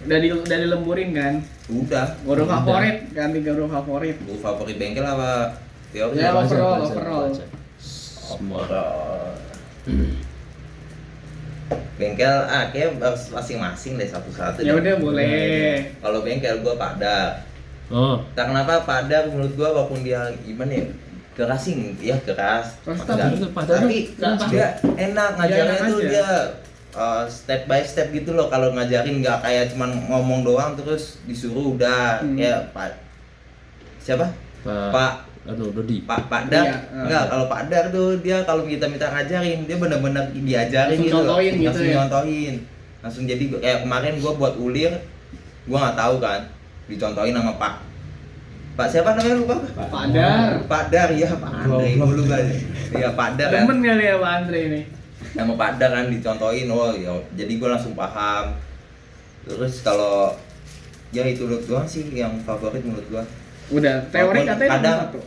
Speaker 3: udah dilemburin kan?
Speaker 2: udah.
Speaker 3: Guru favorit, ganti guru favorit.
Speaker 2: Gue favorit bengkel apa teori?
Speaker 3: Ya,
Speaker 2: Apa?
Speaker 3: overall.
Speaker 1: Semua.
Speaker 2: Bengkel kayak harus masing-masing deh satu-satu.
Speaker 3: Ya
Speaker 2: deh.
Speaker 3: udah boleh.
Speaker 2: Kalau bengkel gua Padar.
Speaker 1: Oh,
Speaker 2: Entah kenapa Padar menurut gua walaupun dia gimana ya, keras sih, ya keras.
Speaker 3: Keras
Speaker 2: Enggak.
Speaker 1: Padar
Speaker 2: Tapi
Speaker 3: gampang.
Speaker 2: dia enak ngajarnya
Speaker 3: enak
Speaker 2: tuh
Speaker 3: aja.
Speaker 2: dia step by step gitu loh. Kalau ngajarin nggak kayak cuman ngomong doang terus disuruh udah kayak Pak siapa? Pak
Speaker 1: Dodi.
Speaker 2: Dar.
Speaker 3: Iya,
Speaker 2: Enggak, kalau Pak Dar tuh dia kalau kita minta ngajarin, dia benar-benar diajarin
Speaker 3: Langsung
Speaker 2: gitu loh.
Speaker 3: contohin gitu
Speaker 2: Langsung
Speaker 3: ya?
Speaker 2: nyontohin. Langsung jadi kayak kemarin gua buat ulir, gua nggak tahu kan. Dicontohin sama Pak siapa namanya lupa? Pak Dar ya, Pak Andre dulu kan. Iya, Pak Dar kan.
Speaker 3: Demen kali ya Pak Andre ini.
Speaker 2: Sama Pak Dar kan dicontohin, oh ya jadi gua langsung paham. Terus kalau ya itu doang sih yang favorit menurut gua.
Speaker 3: Udah, teori
Speaker 2: Walaupun
Speaker 3: katanya
Speaker 2: kadang,
Speaker 3: satu.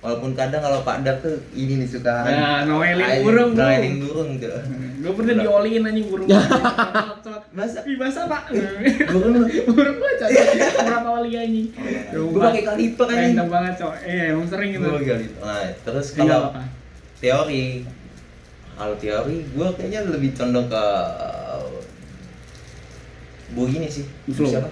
Speaker 2: walaupun kadang kalau Pak Dar tuh ini nih suka
Speaker 3: Noelin burung tuh.
Speaker 2: noelin burung tuh.
Speaker 3: Gue pernah dioliin anjing burung.
Speaker 2: Masa?
Speaker 3: Ih, basah Pak.
Speaker 2: Burung
Speaker 3: Burung gua cocok. Berapa oli anjing.
Speaker 2: gue pakai kaliper kan ini.
Speaker 3: Enak banget, Cok. Emang sering gitu.
Speaker 2: Gue pakai kaliper. Nah, terus
Speaker 3: Iya,
Speaker 2: kalau
Speaker 3: apa?
Speaker 2: teori, gue kayaknya lebih condong ke Bu ini sih.
Speaker 3: Buffalo.
Speaker 2: Siapa?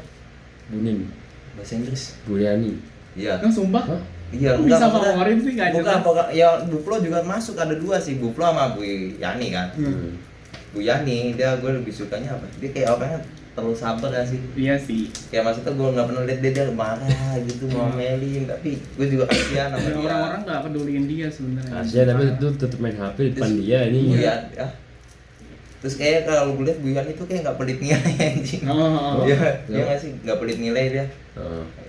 Speaker 1: Bunin.
Speaker 2: Bahasa Inggris.
Speaker 1: Buliani.
Speaker 2: Iya.
Speaker 3: Nah, sumpah.
Speaker 1: Hah?
Speaker 2: Iya,
Speaker 3: Kok bisa
Speaker 2: maksudnya-
Speaker 3: favorit sih nggak
Speaker 2: Bukan,
Speaker 3: jelas.
Speaker 2: ya Buffalo juga masuk, ada dua sih, Buffalo sama Bu Yani kan. Bu Yani, gue lebih sukanya apa? Dia kayak orangnya terlalu sabar gak sih?
Speaker 3: Iya sih.
Speaker 2: Kayak maksudnya gue nggak pernah lihat dia marah gitu, ngomelin, tapi gue juga kasihan sama dia.
Speaker 3: Orang-orang nggak peduliin dia sebenarnya.
Speaker 1: Asia tapi itu tetap main HP di depan
Speaker 2: Terus
Speaker 1: dia ini.
Speaker 2: Iya, ya. Terus kayak kalau gue lihat Bu Yani itu kayak nggak pelit nilai anjing.
Speaker 3: Oh.
Speaker 2: Iya, dia nggak sih nggak pelit nilai dia.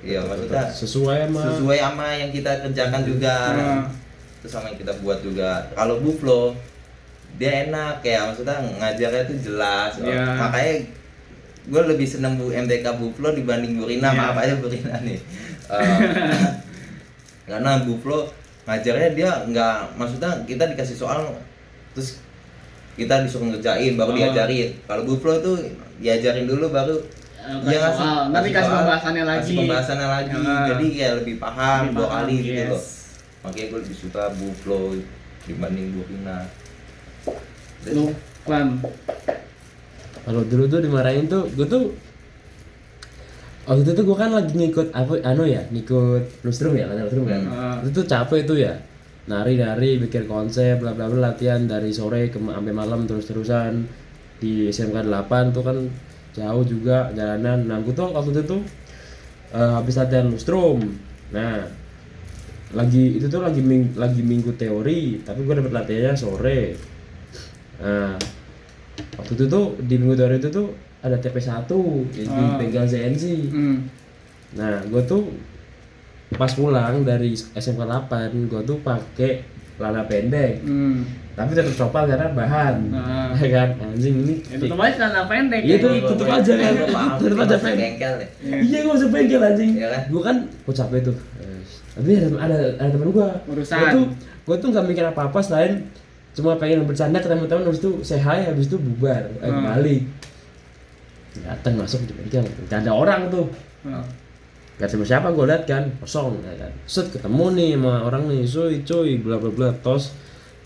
Speaker 2: Iya, maksudnya
Speaker 1: sesuai
Speaker 2: sama yang kita kerjakan juga. Terus sama yang kita buat juga. Kalau Buffalo dia enak, kayak maksudnya ngajarnya tuh jelas.
Speaker 3: Iya.
Speaker 2: Makanya gue lebih seneng MTK Buffalo dibanding Burina.
Speaker 3: Iya.
Speaker 2: Maaf aja Burina nih. Karena Buffalo ngajarnya dia nggak, maksudnya kita dikasih soal terus kita disuruh ngerjain baru diajarin. Kalau Buffalo tuh diajarin dulu baru dia ngasih
Speaker 3: nanti kasih
Speaker 2: soal,
Speaker 3: pembahasannya lagi.
Speaker 2: kasih pembahasannya lagi. Jadi kayak lebih paham
Speaker 3: Lebih
Speaker 2: dua
Speaker 3: paham,
Speaker 2: kali gitu
Speaker 3: yes.
Speaker 2: loh. Makanya gue lebih suka Buffalo dibanding Burina.
Speaker 3: Lu Klan.
Speaker 1: Kalau dulu tuh dimarahin tuh, gue tuh waktu itu tuh gue kan lagi ngikut apa, ngikut Lustrum ya, kan Lustrum kan. Itu tuh capek tuh ya, nari bikin konsep, bla bla bla, latihan dari sore sampai malam terus-terusan di SMK 8 tuh kan jauh juga jalanan. Nah gue tuh waktu itu tuh habis latihan Lustrum, nah lagi minggu teori, tapi gue dapet latihannya sore. Nah waktu itu tuh di minggu teori itu tuh ada TP1 yang dipegang ZNC. Nah gue tuh pas pulang dari SMK 8 gue tuh pakai celana pendek, tapi tetap sopan karena bahan, ya kan anjing ini.
Speaker 3: Tetep aja celana pendek.
Speaker 1: Iya tuh tutup aja kan, tetep aja pendek.
Speaker 2: Bengkel deh.
Speaker 1: Iya gue masuk bengkel anjing.
Speaker 2: Iya kan?
Speaker 1: Gue kan capek tuh. Tapi ada teman gue.
Speaker 3: Urusan.
Speaker 1: Gue tuh nggak mikir apa selain cuma pengen bercanda ke teman-teman, habis itu say hi, habis itu bubar, balik. Datang masuk di bengkel, nggak ada orang tuh. Gak sama siapa, gue liat kan kosong ya kan. Set ketemu nih sama orang nih, cuy bla bla bla, tos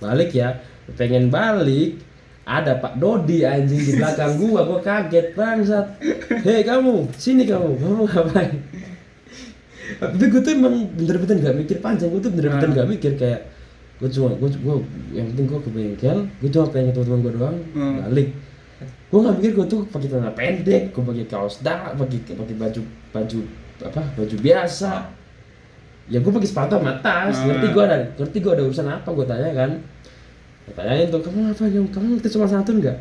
Speaker 1: balik ya, pengen balik ada Pak Dodi anjing di belakang gua kaget bangsat. Hei kamu, sini kamu ngapain? Tapi gue tuh emang bener-bener gak mikir panjang, gue tuh bener-bener gak mikir kayak gue yang penting gue ke bengkel, gue cuma pengen ketemu teman gue doang, balik. Gue gak mikir gue tuh pakai celana pendek, gue pakai kaos pakai baju biasa. Ya gue pakai sepatu sama tas, ngerti gue ada urusan apa, gue tanya kan. Tanyain tuh, kamu apa, kamu ngerti soal santun nggak?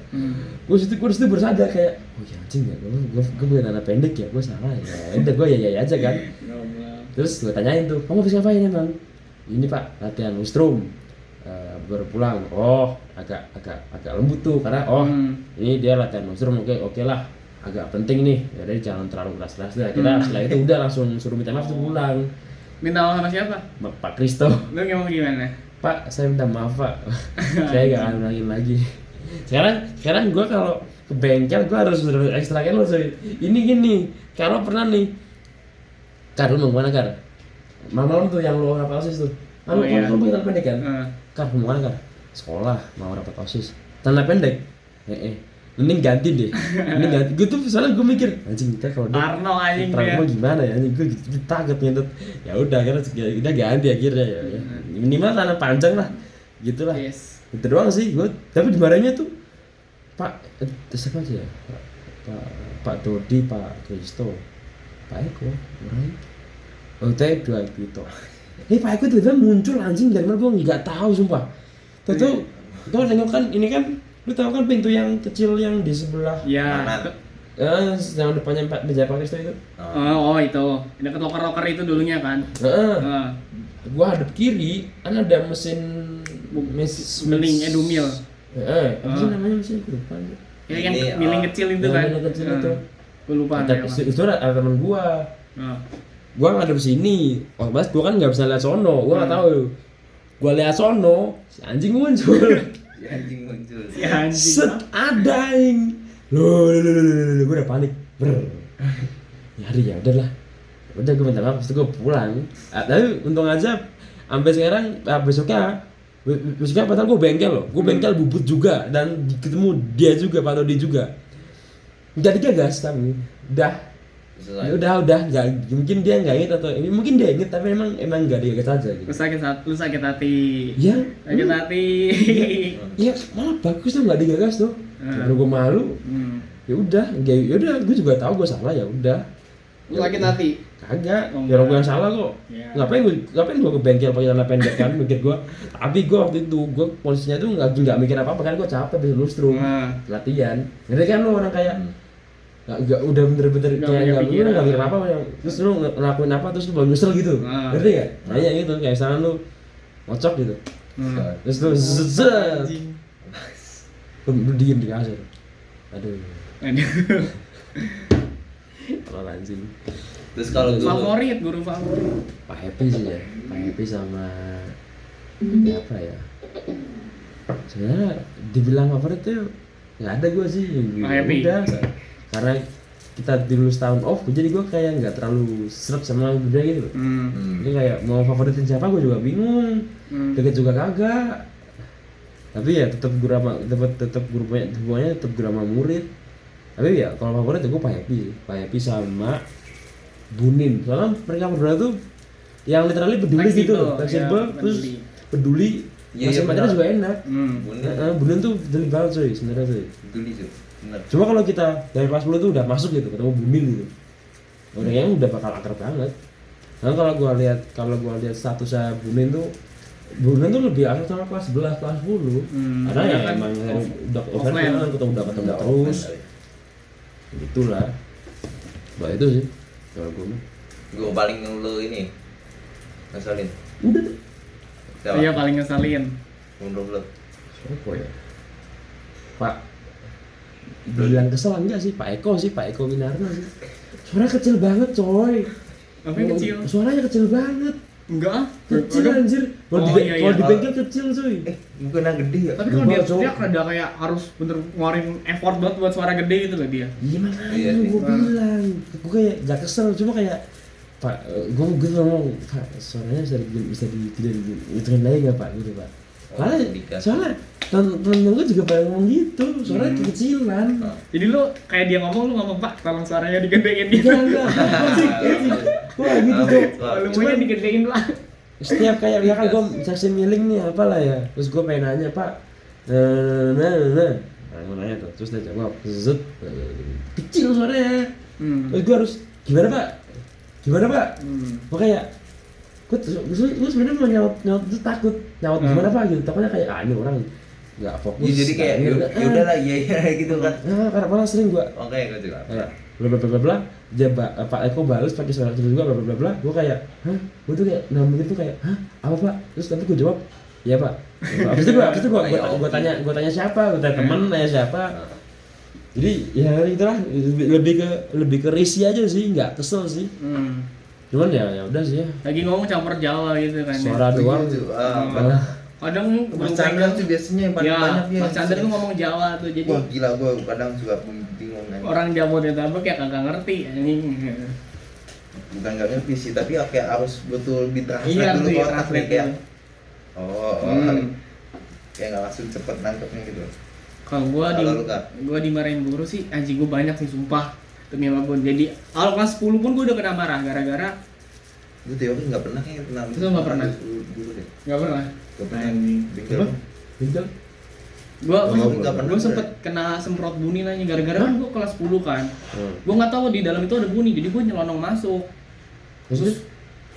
Speaker 1: Gue situ baru sadar kayak, oh ya anjing ya, gue punya celana pendek ya, gue salah ya. Udah gue ya aja kan. Terus gue tanyain tuh, kamu habis ngapain emang? Ini Pak, latihan lustrum, baru pulang. Oh, agak lembut tuh karena ini dia latihan lustrum, oke lah, agak penting nih. Jadi jangan terlalu keras deh. Kita setelah itu udah langsung suruh minta maaf tuh pulang.
Speaker 3: Minta maaf sama siapa?
Speaker 1: Pak Kristo.
Speaker 3: Lu ngomong gimana?
Speaker 1: Pak, saya minta maaf Pak, saya gak akan ulangin lagi. Sekarang gue kalau ke bengkel gue harus bener-bener ekstra kan loh. Ini gini, kalau pernah nih, Kar lu mau kemana Kar? Malam tuh yang lu rapat OSIS tuh, kan lu pakai celana pendek kan? Kar mau kemana Kar? Sekolah, mau rapat OSIS, celana pendek. Mending ganti deh, gue tuh soalnya gue mikir anjing kita kalau
Speaker 3: Arno anjing
Speaker 1: dia gimana ya, anjing gue takut ngentut. Ya udah kan udah ganti akhirnya ya. Minimal celana panjang lah, gitulah.
Speaker 3: Yes.
Speaker 1: Itu doang sih gue, tapi dimarahinnya tuh Pak siapa aja ya? Pak Dodi, Pak Kristo, Pak Eko, orang. Teh dua gitu. Pak Eko tiba-tiba muncul anjing dari mana gue nggak tahu sumpah. Tuh nengok kan ini kan. Lu tahu kan pintu yang kecil yang di sebelah?
Speaker 3: Ya.
Speaker 1: Yang depannya meja Pak Kristo itu.
Speaker 3: Oh itu. Ada loker itu dulunya kan.
Speaker 1: Gua hadap kiri, kan ada mesin
Speaker 3: milling edumil.
Speaker 1: Apa sih namanya mesin? Gua lupa.
Speaker 3: Ya yang milling kecil itu kan.
Speaker 1: Milling kecil itu.
Speaker 3: Gua lupa.
Speaker 1: Itu ada teman gua. Gua ngadep sini. Oh, Mas, gua kan enggak bisa lihat sono. Gua enggak tahu. Gua lihat sono, si anjing muncul.
Speaker 2: Si
Speaker 3: anjing.
Speaker 1: Set ada aing. Loh, gue udah panik. Nyari ya udahlah. Udah gue minta maaf, terus gue pulang. Tapi untung aja sampai sekarang besoknya padahal gue bengkel loh. Gue bengkel bubut juga dan ketemu dia juga, Pak Dodi juga. Enggak digagas tapi udah enggak, mungkin dia enggak inget atau mungkin dia inget tapi emang enggak digagas aja gitu.
Speaker 3: Lu sakit hati.
Speaker 1: Iya.
Speaker 3: Sakit hati.
Speaker 1: Iya, malah bagus tuh enggak digagas tuh. Karena gue malu. Ya udah gue juga tahu gue salah, ya udah.
Speaker 3: Lu sakit hati.
Speaker 1: Kagak, ya gue yang salah kok. Yeah. Ngapain gue ke bengkel pakai celana pendek kan, mikir gue. Tapi gue waktu itu posisinya tuh nggak mikir apa kan, gue capek bisa lustrum latihan. Jadi kan lu orang kayak nggak udah bener-bener kayak nggak mikir apa, terus lu ngelakuin apa terus lu baru nyesel gitu, ngerti nggak? Nanya gitu kayak misalnya lu ngocok gitu, terus lu lu diem di kasur, aduh. Kalau anjing.
Speaker 2: Terus kalau
Speaker 3: guru favorit
Speaker 1: Pak Happy sih ya, Pak Happy sama apa ya? Sebenarnya dibilang favorit tuh nggak ada gue sih.
Speaker 3: Pak Happy.
Speaker 1: Udah, karena kita dulu setahun off, jadi gue kayak nggak terlalu seret sama budaya gitu. Jadi kayak mau favoritin siapa gue juga bingung, deket juga kagak. Tapi ya tetap guru hubungannya tetap guru sama murid. Tapi ya kalau favorit itu gue Pak Happy sama Bunin. Soalnya mereka berdua tuh yang literally peduli gitu loh, fleksibel, terus peduli. Masing-masingnya juga enak. Bunin tuh peduli banget cuy, sebenarnya tuh.
Speaker 2: Peduli tuh, benar.
Speaker 1: Cuma kalau kita dari kelas 10 tuh udah masuk gitu, ketemu Bunin gitu. Orangnya udah bakal akrab banget. Nah kalau gua lihat statusnya Bunin tuh lebih akrab sama kelas 11, kelas 10. Karena ya emang udah offline kan, udah ketemu terus. Gitulah. Bah itu sih kalau
Speaker 2: gue paling lu ini ngeselin.
Speaker 1: Udah.
Speaker 3: Iya paling ngeselin.
Speaker 2: Menurut lu
Speaker 1: siapa ya? Pak bilang kesel enggak sih? Pak Eko Winarno sih. Suara kecil banget coy.
Speaker 3: Apa yang kecil?
Speaker 1: Suaranya kecil banget.
Speaker 3: Enggak,
Speaker 1: kecil anjir. Kalau di bengkel kecil cuy.
Speaker 2: Bukan yang gede ya.
Speaker 3: Tapi kalau dia teriak ada kayak harus bener ngeluarin effort buat suara gede gitu loh dia.
Speaker 1: Iya makanya gue bilang. Gue kayak gak kesel, cuma kayak Pak, gue ngomong, Pak, suaranya bisa diturunin lagi nggak Pak, gitu Pak. Soalnya temen gue juga pada ngomong gitu, suaranya kekecilan.
Speaker 3: Jadi lu kayak dia ngomong, lu ngomong Pak, tolong suaranya digedein gitu.
Speaker 1: Enggak. Wah gitu tuh.
Speaker 3: Lu maunya digedein lah.
Speaker 1: Setiap kayak ya kan gue saksi miling nih apalah ya, terus gue pengen nanya Pak, nah gue nanya tuh, terus dia jawab, zut, kecil suaranya. Terus gue harus gimana Pak? Gue kayak gue sebenarnya mau nyaut itu takut nyaut gimana Pak gitu, takutnya kayak ini orang nggak fokus.
Speaker 2: Ya, jadi kayak yaudah lah iya gitu kan.
Speaker 1: Nah karena sering gue
Speaker 2: Gue juga
Speaker 1: kayak bla bla bla bla dia Pak Eko balas pakai suara terus juga bla bla bla gue kayak gue tuh kayak namanya tuh kayak apa Pak, terus tapi gue jawab iya Pak. Habis itu gue tanya siapa, gue tanya teman, tanya siapa. Jadi ya itulah, lebih ke risih aja sih, nggak kesel sih. Cuman ya udah sih ya.
Speaker 3: Lagi ngomong campur Jawa gitu kan.
Speaker 1: Suara doang.
Speaker 3: Kadang
Speaker 2: Mas Chandra tuh biasanya yang paling banyak dia.
Speaker 3: Mas Chandra tuh ngomong Jawa tuh, jadi
Speaker 2: wah gila, gue kadang juga bingung kan.
Speaker 3: orang Jabodetabek kayak kagak ngerti anjing.
Speaker 2: Bukan nggak ngerti sih, tapi kayak harus betul ditranslate
Speaker 3: Iya,
Speaker 2: dulu ke otak nih,
Speaker 3: translate
Speaker 2: kayak
Speaker 3: dulu.
Speaker 2: kayak nggak langsung cepet nangkepnya gitu.
Speaker 3: Kalau
Speaker 2: Kalau lu, Kak?
Speaker 3: gua dimarahin guru sih, anjing gua banyak sih sumpah. Demi apapun. Jadi awal kelas 10 pun gua udah kena marah gara-gara
Speaker 2: Gue teori nggak pernah kayak pernah.
Speaker 3: Itu nggak pernah.
Speaker 2: Dulu deh.
Speaker 3: nggak pernah.
Speaker 2: Nggak pernah yang bengkel.
Speaker 1: Bintang.
Speaker 3: Gua sempet kena semprot buni nanya gara-gara kan gua kelas 10 kan. Gua nggak tahu di dalam itu ada buni, jadi gua nyelonong masuk. Terus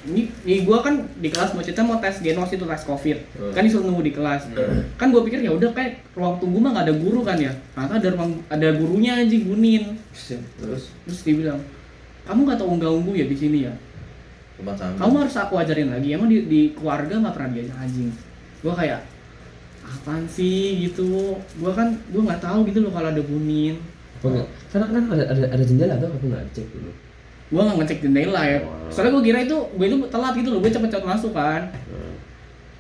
Speaker 3: ini gua kan di kelas mau tes genos itu, tes covid kan disuruh nunggu di kelas. Kan gua pikir ya udah kayak ruang tunggu mah nggak ada guru kan ya, ternyata ada gurunya anjing Bunin. Terus dia bilang, kamu nggak tahu unggah-unggu ya di sini ya, kamu harus aku ajarin lagi. Emang di keluarga nggak pernah diajar anjing. Gua kayak apaan sih gitu, gua nggak tahu gitu loh kalau ada Bunin.
Speaker 1: Apa enggak? Karena kan ada jendela tuh, aku nggak cek dulu.
Speaker 3: Gue nggak ngecek jendela ya, soalnya gue kira gue itu telat gitu loh, gue cepet-cepet masuk kan.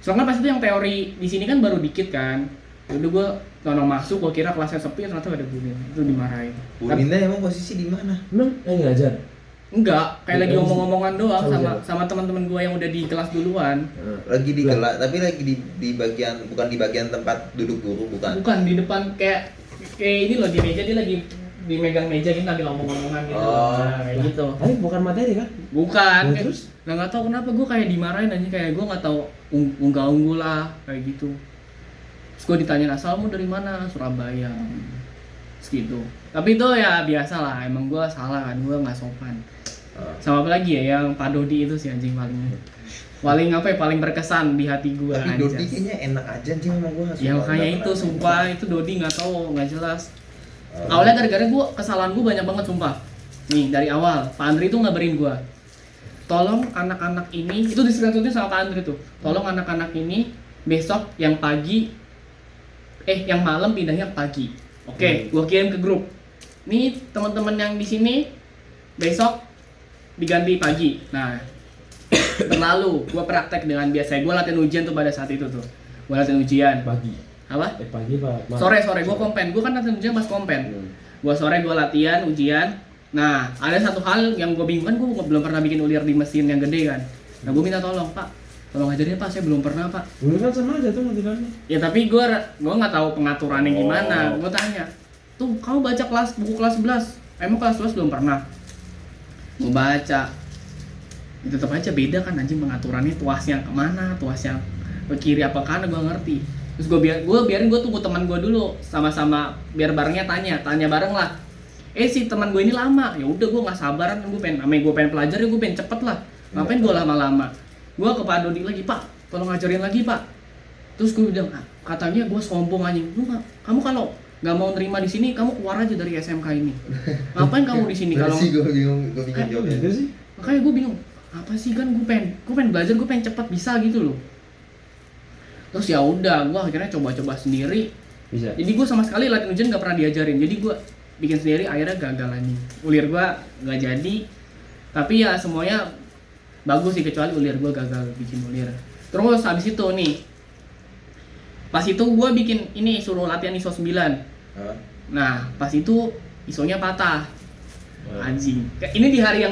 Speaker 3: Soalnya pas itu yang teori di sini kan baru dikit kan, udah gue nonton masuk, gue kira kelasnya sepi, ternyata ada Bunin, itu dimarahin.
Speaker 2: Buninnya emang posisi di mana?
Speaker 1: Emang ngajar?
Speaker 3: Enggak, kayak lagi ngomong-ngomongan doang sama teman-teman gue yang udah di kelas duluan.
Speaker 2: Lagi di kelas, tapi lagi di bagian, bukan di bagian tempat duduk guru, bukan?
Speaker 3: Bukan, di depan kayak ini loh, di meja dia lagi dimegang meja gitu, nanti ngomong-ngomongan gitu. Nah, kayak gitu.
Speaker 1: Tapi bukan materi kan?
Speaker 3: Bukan.
Speaker 1: Nah, terus?
Speaker 3: Nggak tahu kenapa gue kayak dimarahin aja, kayak gue nggak tahu unggah-unggu lah kayak gitu. Terus gue ditanya asalmu dari mana, Surabaya. Segitu. Tapi itu ya biasa lah, emang gue salah kan, gue nggak sopan. Sama apa lagi ya, yang Pak Dodi itu sih anjing paling apa ya, paling berkesan di hati gue.
Speaker 2: Tapi Dodi kayaknya enak aja sih sama gue.
Speaker 3: Ya makanya itu sumpah, itu Dodi nggak tahu, nggak jelas. Awalnya gara-gara kesalahan gue banyak banget sumpah. Nih dari awal Pak Andri tuh ngabarin gue, tolong anak-anak ini, itu di-screenshotin sama Pak Andri tuh, tolong anak-anak ini besok yang malam pindahnya pagi. Oke, gue kirim ke grup. Nih teman-teman yang di sini besok diganti pagi. Nah berlalu gue praktek dengan biasa, gue latihan ujian tuh pada saat itu tuh, gue latihan ujian
Speaker 1: Pagi.
Speaker 3: apa?
Speaker 1: Pagi Pak.
Speaker 3: Sore gue kompen, gue kan latihan ujian pas kompen. Gue sore gue latihan ujian. Nah ada satu hal yang gue bingung, kan gue belum pernah bikin ulir di mesin yang gede kan. Nah gue minta tolong, Pak, tolong ajarin Pak, saya belum pernah Pak.
Speaker 1: Dulu kan sama aja tuh ngaturannya.
Speaker 3: Ya tapi gue nggak tahu pengaturannya gimana. Gue tanya, tuh kamu baca buku kelas 11, emang kelas 11 belum pernah? Gue baca, ya, tetap aja beda kan anjing pengaturannya, tuasnya kemana, tuasnya ke kiri apa kanan, gue ngerti. Terus biarin gue tunggu teman gue dulu, sama-sama biar barengnya tanya bareng lah. Si teman gue ini lama, ya udah gue nggak sabaran, gue pengen pelajar ya, gue pengen cepet lah. Ngapain gue lama-lama? Gue ke Pak Dodi lagi, Pak, tolong ngajarin lagi Pak. Terus gue bilang, katanya gue sombong anjing. Kamu kalau nggak mau nerima di sini, kamu keluar aja dari SMK ini. Ngapain kamu di sini kalau?
Speaker 2: Gue bingung jawabnya.
Speaker 3: Makanya gue bingung, apa sih, kan gue pengen belajar, gue pengen cepat bisa gitu loh. Terus ya udah, gue akhirnya coba-coba sendiri.
Speaker 1: Bisa.
Speaker 3: Jadi gue sama sekali latihan ujian nggak pernah diajarin. Jadi gue bikin sendiri, akhirnya gagal lagi. Ulir gue nggak jadi. Tapi ya semuanya bagus sih, kecuali ulir gue gagal bikin ulir. Terus habis itu nih, pas itu gue bikin ini, suruh latihan ISO 9. Nah pas itu ISO-nya patah. Anjing. Ini di hari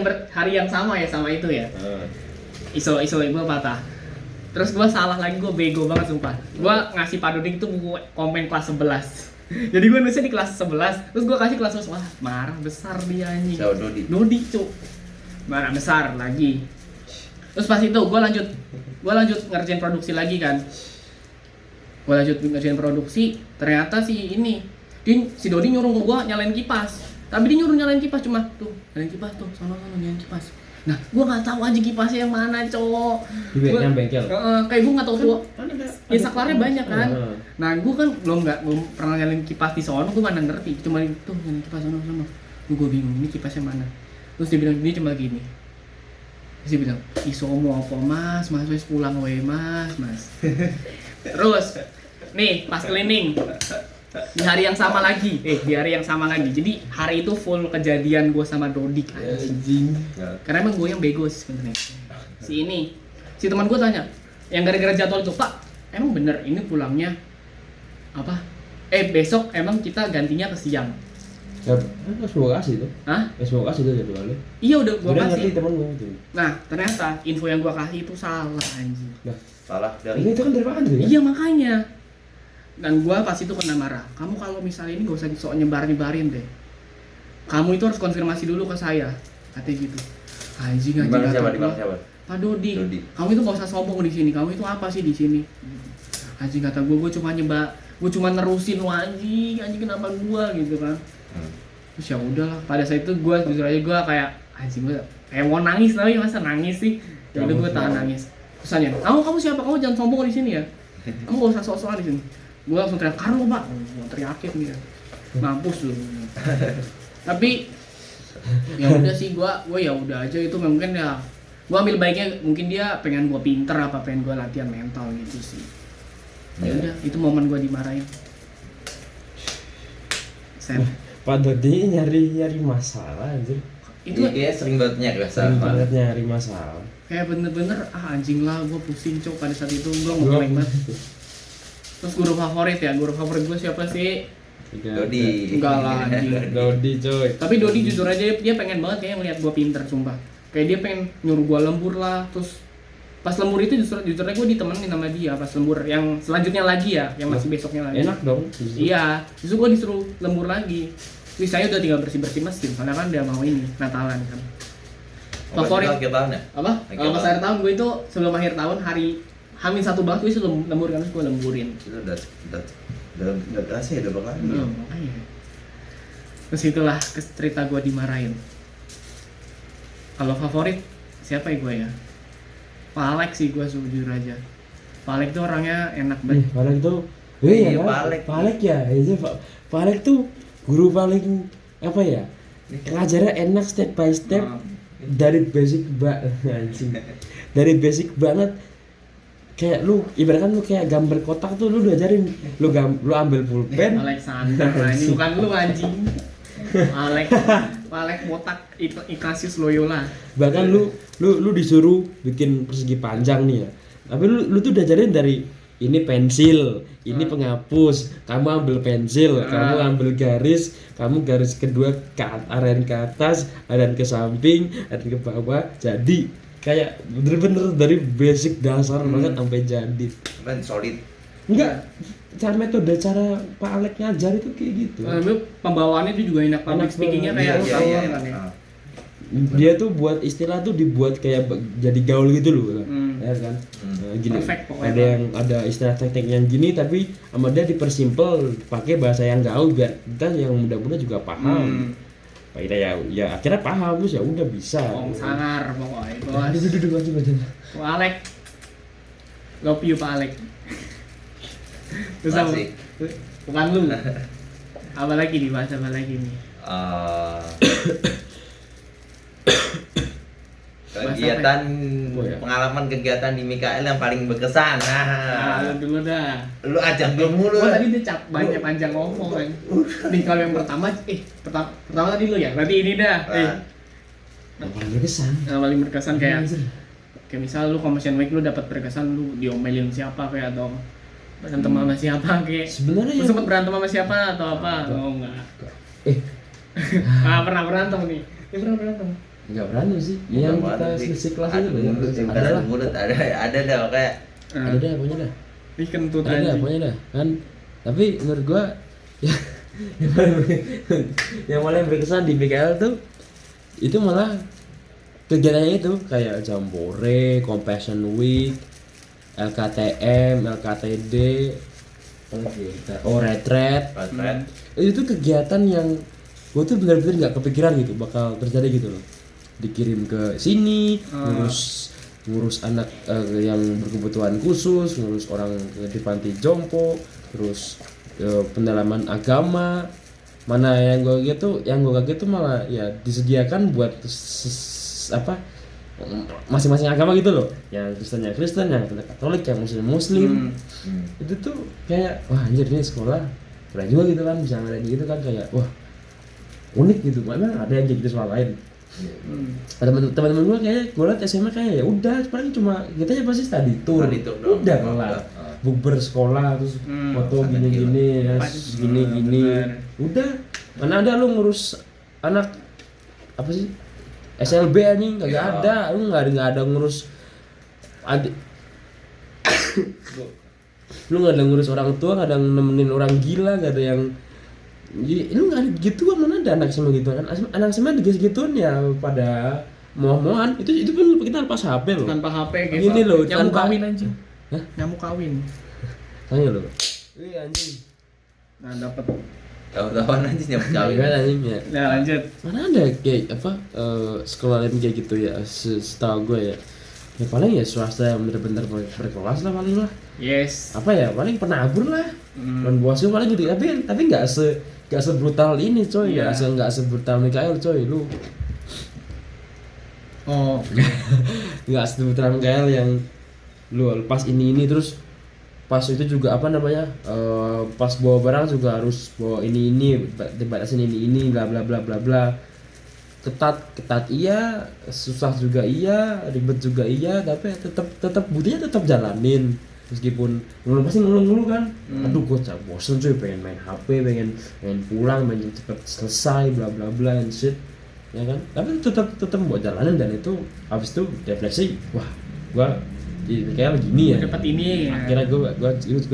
Speaker 3: yang sama ya sama itu ya. Iso gue patah. Terus gue salah lagi, gue bego banget sumpah. Gue ngasih Pak Dodi itu buku komen kelas 11. Jadi gue nulisnya di kelas 11, terus gue kasih kelas 11. Wah, marah besar dia anjing.
Speaker 2: Siapa Dodi?
Speaker 3: Dodi, cuk. Marah besar lagi. Terus pas itu gue lanjut ngerjain produksi lagi kan. Gue lanjut ngerjain produksi, ternyata si Dodi nyuruh gue nyalain kipas. Tapi dia nyuruh nyalain kipas cuma tuh, nyalain kipas tuh, sono nyalain kipas. Nah, gue nggak tahu aja kipasnya yang mana, cowok.
Speaker 1: Di bengkel.
Speaker 3: Kayak gue nggak tahu tuh. Ya saklarnya banyak kan. Nah, gue kan belum pernah nyalain kipas di sono, gue mana ngerti. Cuma itu nyalain kipas sono. Gue bingung ini kipasnya mana. Terus dia bilang, dia cuma gini. Terus dia bilang, iso mau apa mas wes pulang we mas. Terus, nih pas cleaning di hari yang sama lagi. Jadi hari itu full kejadian gue sama Dodi anjing. Karena emang gue yang bego sih sebenarnya. Si teman gue tanya, yang gara-gara jadwal itu, Pak, emang bener ini pulangnya apa? Besok emang kita gantinya ke siang.
Speaker 1: Ya, harus mau kasih tuh.
Speaker 3: Hah?
Speaker 1: Harus mau kasih tuh jadwalnya.
Speaker 3: Iya udah gue kasih.
Speaker 1: Ngerti temen gue itu.
Speaker 3: Nah ternyata info yang gue kasih itu salah anjing.
Speaker 1: Nah,
Speaker 2: Salah dari
Speaker 1: itu kan dari Pak Andri ya?
Speaker 3: Iya makanya. Dan gue pas itu kena marah. Kamu kalau misalnya ini gak usah sok nyebarin deh. Kamu itu harus konfirmasi dulu ke saya. Katanya gitu. Anjing.
Speaker 2: Dibilang siapa?
Speaker 3: Pak Dodi. Kamu itu gak usah sombong di sini. Kamu itu apa sih di sini? Anjing kata gue cuma nerusin lu anjing kenapa gue gitu kan. Terus ya udahlah. Pada saat itu gue jujur aja gue kayak anjing gue kayak mau nangis tapi masa nangis sih. Ya udah gue tahan nangis. Terus tanya, kamu siapa? Kamu jangan sombong di sini ya. Kamu gak usah sok-sokan di sini. Gue langsung teriak, Karlo Pak, gue teriakin dia, mampus lu. Tapi ya udah sih, gue ya udah aja itu mungkin ya, gue ambil baiknya mungkin dia pengen gue pinter apa pengen gue latihan mental gitu sih. Ya udah, itu momen gue dimarahin.
Speaker 1: Pak Dodi nyari masalah anjir.
Speaker 3: Itu
Speaker 2: Iya sering banget
Speaker 1: nyari masalah.
Speaker 3: Kayak bener-bener anjing lah, gue pusing cok pada saat itu gue ngebleng banget. Terus guru favorit gue siapa sih?
Speaker 2: Dodi.
Speaker 3: Enggak lah anjing.
Speaker 1: Dodi coy.
Speaker 3: Tapi Dodi jujur aja dia pengen banget kayak ngeliat gue pinter sumpah. Kayak dia pengen nyuruh gue lembur lah. Terus pas lembur itu jujur aja gue ditemenin sama dia pas lembur yang selanjutnya lagi ya, yang masih besoknya lagi.
Speaker 1: Enak dong.
Speaker 3: Iya, justru gue disuruh lembur lagi. Terus saya udah tinggal bersih-bersih mesin, karena kan dia mau ini Natalan kan. Favorit
Speaker 2: akhir tahun ya?
Speaker 3: Apa? Kalau pas akhir tahun gue itu sebelum akhir tahun hari Hamin 1 banget gue sih lembur kan, gue lemburin.
Speaker 2: Itu udah kasih udah bakal.
Speaker 3: Makanya. Terus itulah cerita gue dimarahin. Kalau favorit siapa ya gue ya? Pak Alex sih gue jujur aja. Pak Alex tuh orangnya enak banget.
Speaker 1: Pak Alex tuh,
Speaker 2: Iya,
Speaker 1: Pak Alex ya, Pak Alex tuh guru paling apa ya? Ngajarnya enak step by step dari basic dari basic banget. Kayak lu ibaratkan lu kayak gambar kotak tuh lu diajarin lu ambil pulpen.
Speaker 3: Alexander ini bukan lu anjing. Alex botak Ignatius Loyola.
Speaker 1: Bahkan lu disuruh bikin persegi panjang nih ya. Tapi lu tuh diajarin dari ini pensil, ini penghapus, kamu ambil pensil, kamu ambil garis, kamu garis kedua aren ke atas, aren ke samping, aren ke bawah, jadi kayak bener-bener dari basic dasar banget sampai jadi.
Speaker 2: Kan solid.
Speaker 1: Enggak, cara Pak Alex ngajar itu kayak gitu.
Speaker 3: Pembawaannya itu juga enak, public speakingnya kayak
Speaker 2: Iya.
Speaker 1: Dia tuh buat istilah tuh dibuat kayak jadi gaul gitu loh, ya kan? Gini,
Speaker 3: Perfect,
Speaker 1: ada istilah teknik yang gini tapi sama dia dipersimpel pakai bahasa yang gaul biar kita yang muda-muda juga paham. Pak kita ya akhirnya paham terus ya udah bisa.
Speaker 3: Sangar pokoknya bos.
Speaker 1: Duduk aja badan.
Speaker 3: Pak Alex, love you Pak Alex. Terus apa? Bukan lu. Apa lagi nih bahasa apa lagi nih?
Speaker 2: Kegiatan pengalaman kegiatan di Mikael yang paling berkesan.
Speaker 3: Lu dulu dah.
Speaker 2: Lu ajak gue mulu.
Speaker 3: Gua tadi dia banyak panjang ngomong kan. Nih kalau yang pertama pertama tadi lu ya. Berarti ini dah.
Speaker 1: Yang paling berkesan.
Speaker 3: Yang paling berkesan kayak misal lu Commission Week lu dapat berkesan lu diomelin siapa kayak atau berantem sama siapa kayak.
Speaker 1: Sebenarnya
Speaker 3: lu sempat berantem sama siapa atau apa? Oh enggak. Pernah berantem nih. berantem.
Speaker 1: Nggak berani sih. Yang
Speaker 2: Nggak
Speaker 1: kita
Speaker 2: berani sih.
Speaker 1: selisih kelas
Speaker 2: Adu
Speaker 1: itu ya.
Speaker 2: mulut, bukan
Speaker 1: Ada
Speaker 2: adu
Speaker 1: lah.
Speaker 2: mulut, ada dah makanya.
Speaker 1: Ada dah pokoknya dah.
Speaker 3: Ih kentut
Speaker 1: Ada
Speaker 3: anjing.
Speaker 1: pokoknya dah kan. Tapi menurut gua yang paling- yang paling berkesan di PKL tuh itu malah kegiatannya itu kayak Jambore, Compassion Week, LKTM, LKTD, retret.
Speaker 2: Retret.
Speaker 1: Itu kegiatan yang gue tuh benar-benar nggak kepikiran gitu bakal terjadi gitu loh. Dikirim ke sini, ngurus anak yang berkebutuhan khusus, ngurus orang di panti jompo, terus pendalaman agama. Mana yang gue kaget tuh malah ya disediakan buat masing-masing agama gitu loh, yang Kristen, yang Katolik, yang Muslim. Itu tuh kayak wah anjir ini sekolah keren juga gitu kan, bisa ngadain gitu kan, kayak wah unik gitu, mana ada yang kayak gitu sekolah lain. Teman-teman gue kayak gue liat SMA kayak ya udah paling cuma kita ya pasti study tour
Speaker 2: doang.
Speaker 1: udah kelar, bukber sekolah terus foto gini-gini ya, gini-gini udah. Mana ada lu ngurus anak apa sih SLB anjing, kagak ada. Lu nggak ada ngurus adik lu nggak ada ngurus orang tua, nggak ada nemenin orang gila, nggak ada yang lu nggak ada gitu. Mana ada anak sama gitu kan, anak sama digituan ya pada moh-mohan. Itu pun kita lepas HP loh,
Speaker 3: Tanpa HP kayak
Speaker 1: gini loh,
Speaker 3: nyamuk
Speaker 1: tanpa
Speaker 3: kawin anjing.
Speaker 1: Hah?
Speaker 3: Nyamuk kawin.
Speaker 1: tanya loh anjing
Speaker 3: Nah, dapat.
Speaker 2: Kawan-kawan aja nyamuk kawin.
Speaker 1: kan anjing ya.
Speaker 3: Nah, lanjut.
Speaker 1: Mana ada kayak apa sekolah lain kayak gitu ya, setahu gue ya. Ya paling ya swasta yang bener-bener berkelas lah paling lah.
Speaker 3: Yes.
Speaker 1: Apa ya paling penabur lah. Dan bosnya paling gitu. Tapi nggak sebrutal ini coy.
Speaker 3: Iya.
Speaker 1: Nggak sebrutal Mikael coy lu.
Speaker 3: Oh,
Speaker 1: Nggak sebrutal Mikael yang lu lepas ini terus pas itu juga apa namanya pas bawa barang juga harus bawa ini dibatasin ini bla bla bla bla bla. Ketat iya, susah juga iya, ribet juga iya, tapi tetap buktinya tetap jalanin meskipun pasti ngeluh kan. Aduh gue bosen cuy, pengen main HP, pengen pulang, pengen cepet selesai bla bla bla and shit ya kan. Tapi tetap buat jalanin, dan itu habis itu refleksi, wah gua kayak gini ya.
Speaker 3: dapat ini ya.
Speaker 1: Akhirnya gue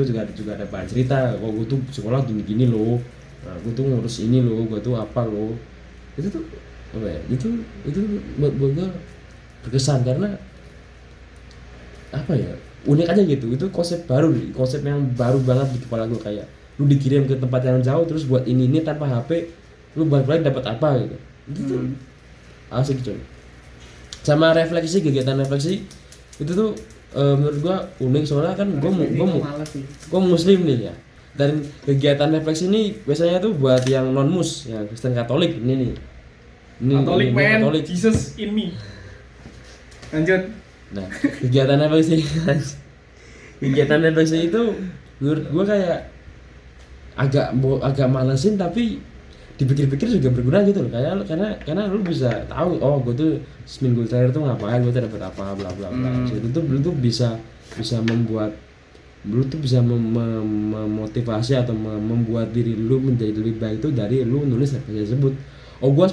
Speaker 1: juga ada bahan cerita, gue tuh sekolah gini loh, nah, gue tuh ngurus ini loh, gue tuh apa loh. Itu tuh apa ya, itu buat gue berkesan karena apa ya, unik aja gitu. Itu konsep yang baru banget di kepala gue, kayak lu dikirim ke tempat yang jauh terus buat ini tanpa HP, lu balik dapat apa gitu. Itu tuh asik coy. Sama kegiatan refleksi itu tuh menurut gua unik, soalnya kan gua muslim nih ya, dan kegiatan refleksi ini biasanya tuh buat yang non yang Kristen Katolik ini
Speaker 3: Katolik man,
Speaker 1: Katolik.
Speaker 3: Jesus in me. Lanjut.
Speaker 1: Nah kegiatan refleksi itu menurut gua kayak agak malesin, tapi dipikir-pikir juga berguna gitu loh, karena lu bisa tahu, oh gue tuh seminggu terakhir tuh ngapain, gue tuh dapet apa bla bla bla. Lu tuh bisa membuat, lu tuh bisa memotivasi atau membuat diri lu menjadi lebih baik itu dari lu nulis refleksi tersebut. Oh gue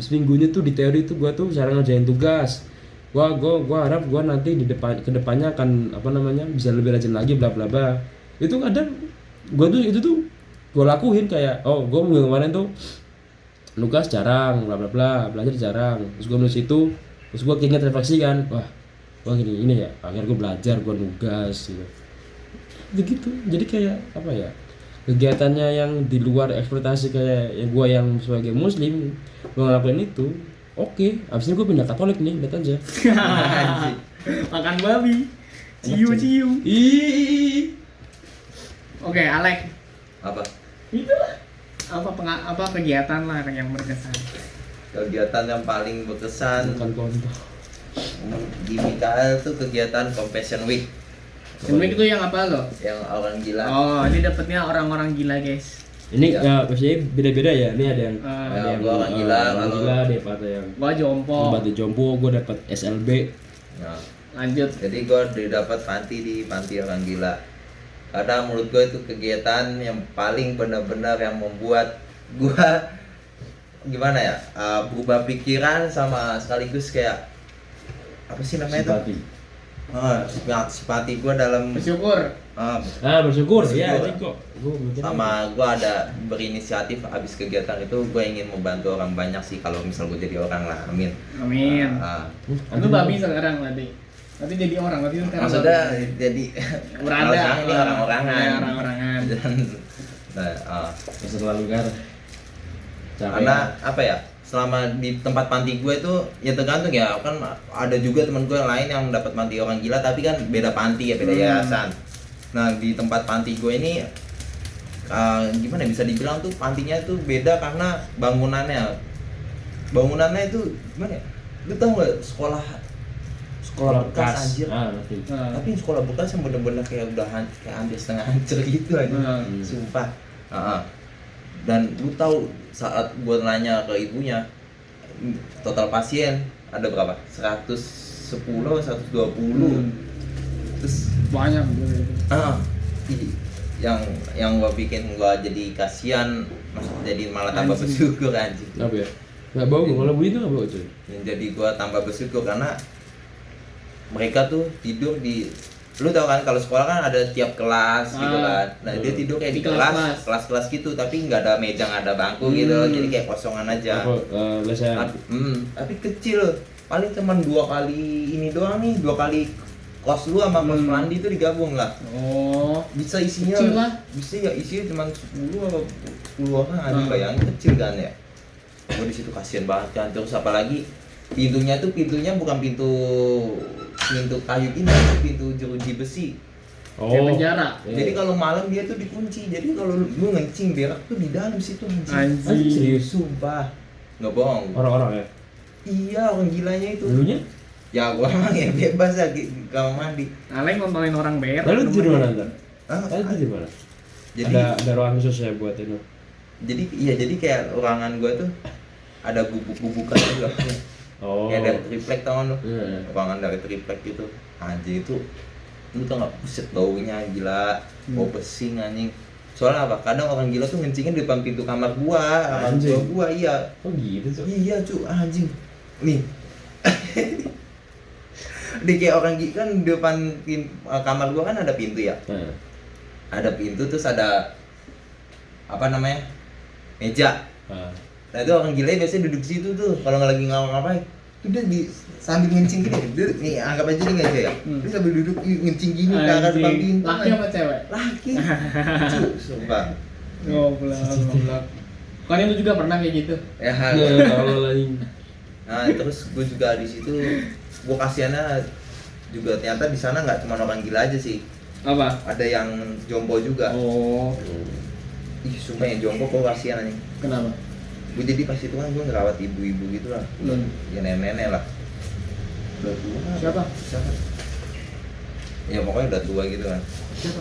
Speaker 1: seminggunya tuh di teori tuh gue tuh cara ngerjain tugas, gue harap gue nanti kedepannya akan apa namanya bisa lebih rajin lagi bla bla bla. Itu kadang itu tuh gue lakuin, kayak oh gue minggu kemarin tuh nugas jarang bla bla bla, belajar jarang, terus gue nulis itu, terus gue keinget refleksi kan, wah gini ya, akhirnya gue belajar, gue nugas gitu. Jadi kayak apa ya, kegiatannya yang di luar ekspektasi, kayak ya gue yang sebagai muslim gue ngelakuin itu. Oke, abis ini gue pindah Katolik nih, lihat aja.
Speaker 3: Makan babi. Ciu. Oke, Alek.
Speaker 2: Apa?
Speaker 3: Itulah. Apa kegiatan lah yang berkesan.
Speaker 2: Kegiatan yang paling berkesan
Speaker 1: Bukan kontak.
Speaker 2: di Mikael tuh kegiatan Compassion Week.
Speaker 3: Week itu yang apa lo?
Speaker 2: Yang orang gila.
Speaker 3: Oh, ini dapetnya orang-orang gila, guys.
Speaker 1: Ini ya biasanya beda-beda ya. Ini ada yang
Speaker 2: gua orang gila, kalau
Speaker 1: ada yang
Speaker 3: Gua jompo.
Speaker 1: Tempat jompo, gue dapat SLB.
Speaker 2: Nah,
Speaker 3: Lanjut.
Speaker 2: jadi gue dapat panti orang gila. Karena menurut gue itu kegiatan yang paling benar-benar yang membuat gue gimana ya, berubah pikiran sama sekaligus kayak apa sih namanya tuh?
Speaker 1: Simpati.
Speaker 2: Simpati gue dalam
Speaker 3: Bersyukur.
Speaker 1: Bersyukur
Speaker 2: Bersyukur.
Speaker 1: ya ini kok gua mikirnya
Speaker 2: sama gue ada berinisiatif abis kegiatan itu gue ingin membantu orang banyak sih kalau misal gue jadi orang lah, amin.
Speaker 3: Amin. Lu
Speaker 1: Amin.
Speaker 3: babi sekarang tadi. Nanti jadi orang, nanti lu sekarang
Speaker 2: Maksudnya
Speaker 3: babi.
Speaker 2: jadi
Speaker 3: Berada.
Speaker 2: kalau sekarang ini orang-orangan.
Speaker 3: Ya, orang-orangan.
Speaker 2: Nah,
Speaker 1: masa lalu kan capek.
Speaker 2: karena apa ya, selama di tempat panti gue itu ya tergantung ya, kan ada juga teman gue yang lain yang dapat panti orang gila tapi kan beda panti ya, beda yayasan. Nah di tempat panti gue ini gimana bisa dibilang tuh pantinya tuh beda karena bangunannya itu gimana ya, lu tau gak sekolah bekas anjir.
Speaker 1: Ngerti.
Speaker 2: Tapi sekolah bekas yang bener-bener kayak udah kayak hampir setengah hancur gitu aja. Sumpah. Dan lu tahu saat gua nanya ke ibunya, total pasien ada berapa? 110 120. Terus
Speaker 3: Banyak gitu.
Speaker 2: yang gua bikin gua jadi kasihan, maksudnya jadi malah tambah
Speaker 3: Anjing.
Speaker 2: bersyukur anjing.
Speaker 1: Apa ya? Nggak bau, kalau bunyi itu nggak bau cuy.
Speaker 2: Yang jadi gua tambah bersyukur karena mereka tuh tidur di, lu tau kan kalau sekolah kan ada tiap kelas gitu kan. Nah dia tidur kayak di
Speaker 3: Di kelas-kelas.
Speaker 2: kelas gitu tapi nggak ada meja, nggak ada bangku gitu, jadi kayak kosongan aja.
Speaker 1: Apa lesehan?
Speaker 2: Tapi kecil, paling cuman 2 kali ini doang nih, 2 kali kos lu sama kos mandi itu digabung lah.
Speaker 3: Oh.
Speaker 2: Bisa isinya,
Speaker 3: Kecil lah.
Speaker 2: bisa ya isinya cuma 10 atau 10 orang aja, bayangin kecil kan ya. Gue di situ kasihan banget kan. Terus apalagi pintunya bukan pintu kayu gini, pintu jeruji besi.
Speaker 3: Kayak penjara.
Speaker 1: Iya.
Speaker 2: Jadi kalau malam dia tuh dikunci. Jadi kalau lu ngencing berak tuh di dalam situ anjing.
Speaker 3: Anjing.
Speaker 1: Serius?
Speaker 2: Sumpah. Nggak bohong.
Speaker 1: Orang-orang ya?
Speaker 2: Iya, orang gilanya itu.
Speaker 1: Dulunya?
Speaker 2: Ya gua mah ya bebas ya di kamar mandi.
Speaker 3: Aleng nontonin orang berak.
Speaker 1: Lalu tidur mana ntar?
Speaker 2: Hah?
Speaker 1: Lalu tidur mana?
Speaker 2: Jadi
Speaker 1: Ada ruangan khusus ya buat itu?
Speaker 2: jadi kayak ruangan gua tuh ada gubuk-gubukan juga.
Speaker 1: Oh.
Speaker 2: Kayak dari triplek tau kan lu?
Speaker 1: Iya.
Speaker 2: Ruangan dari triplek gitu. Anjing itu lu tau gak, buset baunya gila, bau pesing anjing. Soalnya apa? Kadang orang gila tuh ngencingin di depan pintu kamar gua, kamar
Speaker 1: Anjing.
Speaker 2: gua iya.
Speaker 1: Oh gitu tuh.
Speaker 2: Iya cu, anjing. Nih. Di kayak orang gila kan di depan kamar gua kan ada pintu ya.
Speaker 1: Nah.
Speaker 2: Ada pintu terus ada apa namanya? Meja.
Speaker 1: Ah.
Speaker 2: Nah itu orang gila biasanya duduk situ tuh kalau nggak lagi ngapa-ngapain. Itu dia sambil ngencing gini, dia nih anggap aja dia aja ya. Dia sambil duduk ngencing gini ke arah depan
Speaker 3: Anjing.
Speaker 2: pintu.
Speaker 3: Laki apa cewek?
Speaker 2: Laki. Sumpah.
Speaker 3: Goblok. Kan lu juga pernah kayak gitu?
Speaker 2: Ya.
Speaker 1: Kalau lagi.
Speaker 2: Nah terus gue juga di situ, gue kasihannya juga ternyata di sana nggak cuma orang gila aja sih.
Speaker 3: Apa?
Speaker 2: Ada yang jompo juga.
Speaker 3: Oh.
Speaker 2: Ih sumpah yang jompo gue kasihan nih.
Speaker 3: Kenapa?
Speaker 2: Gue jadi pas itu kan gue ngerawat ibu-ibu gitu lah. Ya nenek-nenek lah. Udah tua.
Speaker 3: Siapa?
Speaker 2: Siapa? Ya pokoknya udah tua gitu kan. Siapa?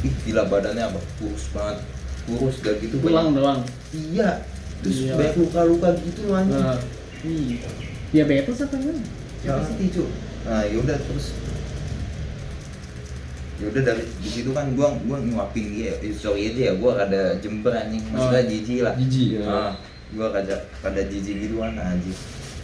Speaker 2: Ih gila badannya apa? Kurus banget. Kurus gak gitu.
Speaker 3: Tulang doang.
Speaker 2: Iya. Terus
Speaker 3: Iya.
Speaker 2: banyak luka-luka gitu loh anjing.
Speaker 3: Nah. Diabetes apa kan?
Speaker 2: Siapa sih Ticu? Nah yaudah terus yaudah dari di situ kan gua nyuapin dia, sorry aja ya gua ada jember anjing, maksudnya jijik lah.
Speaker 1: Jijik, ya.
Speaker 2: Gua kada jijik gitu kan anjing.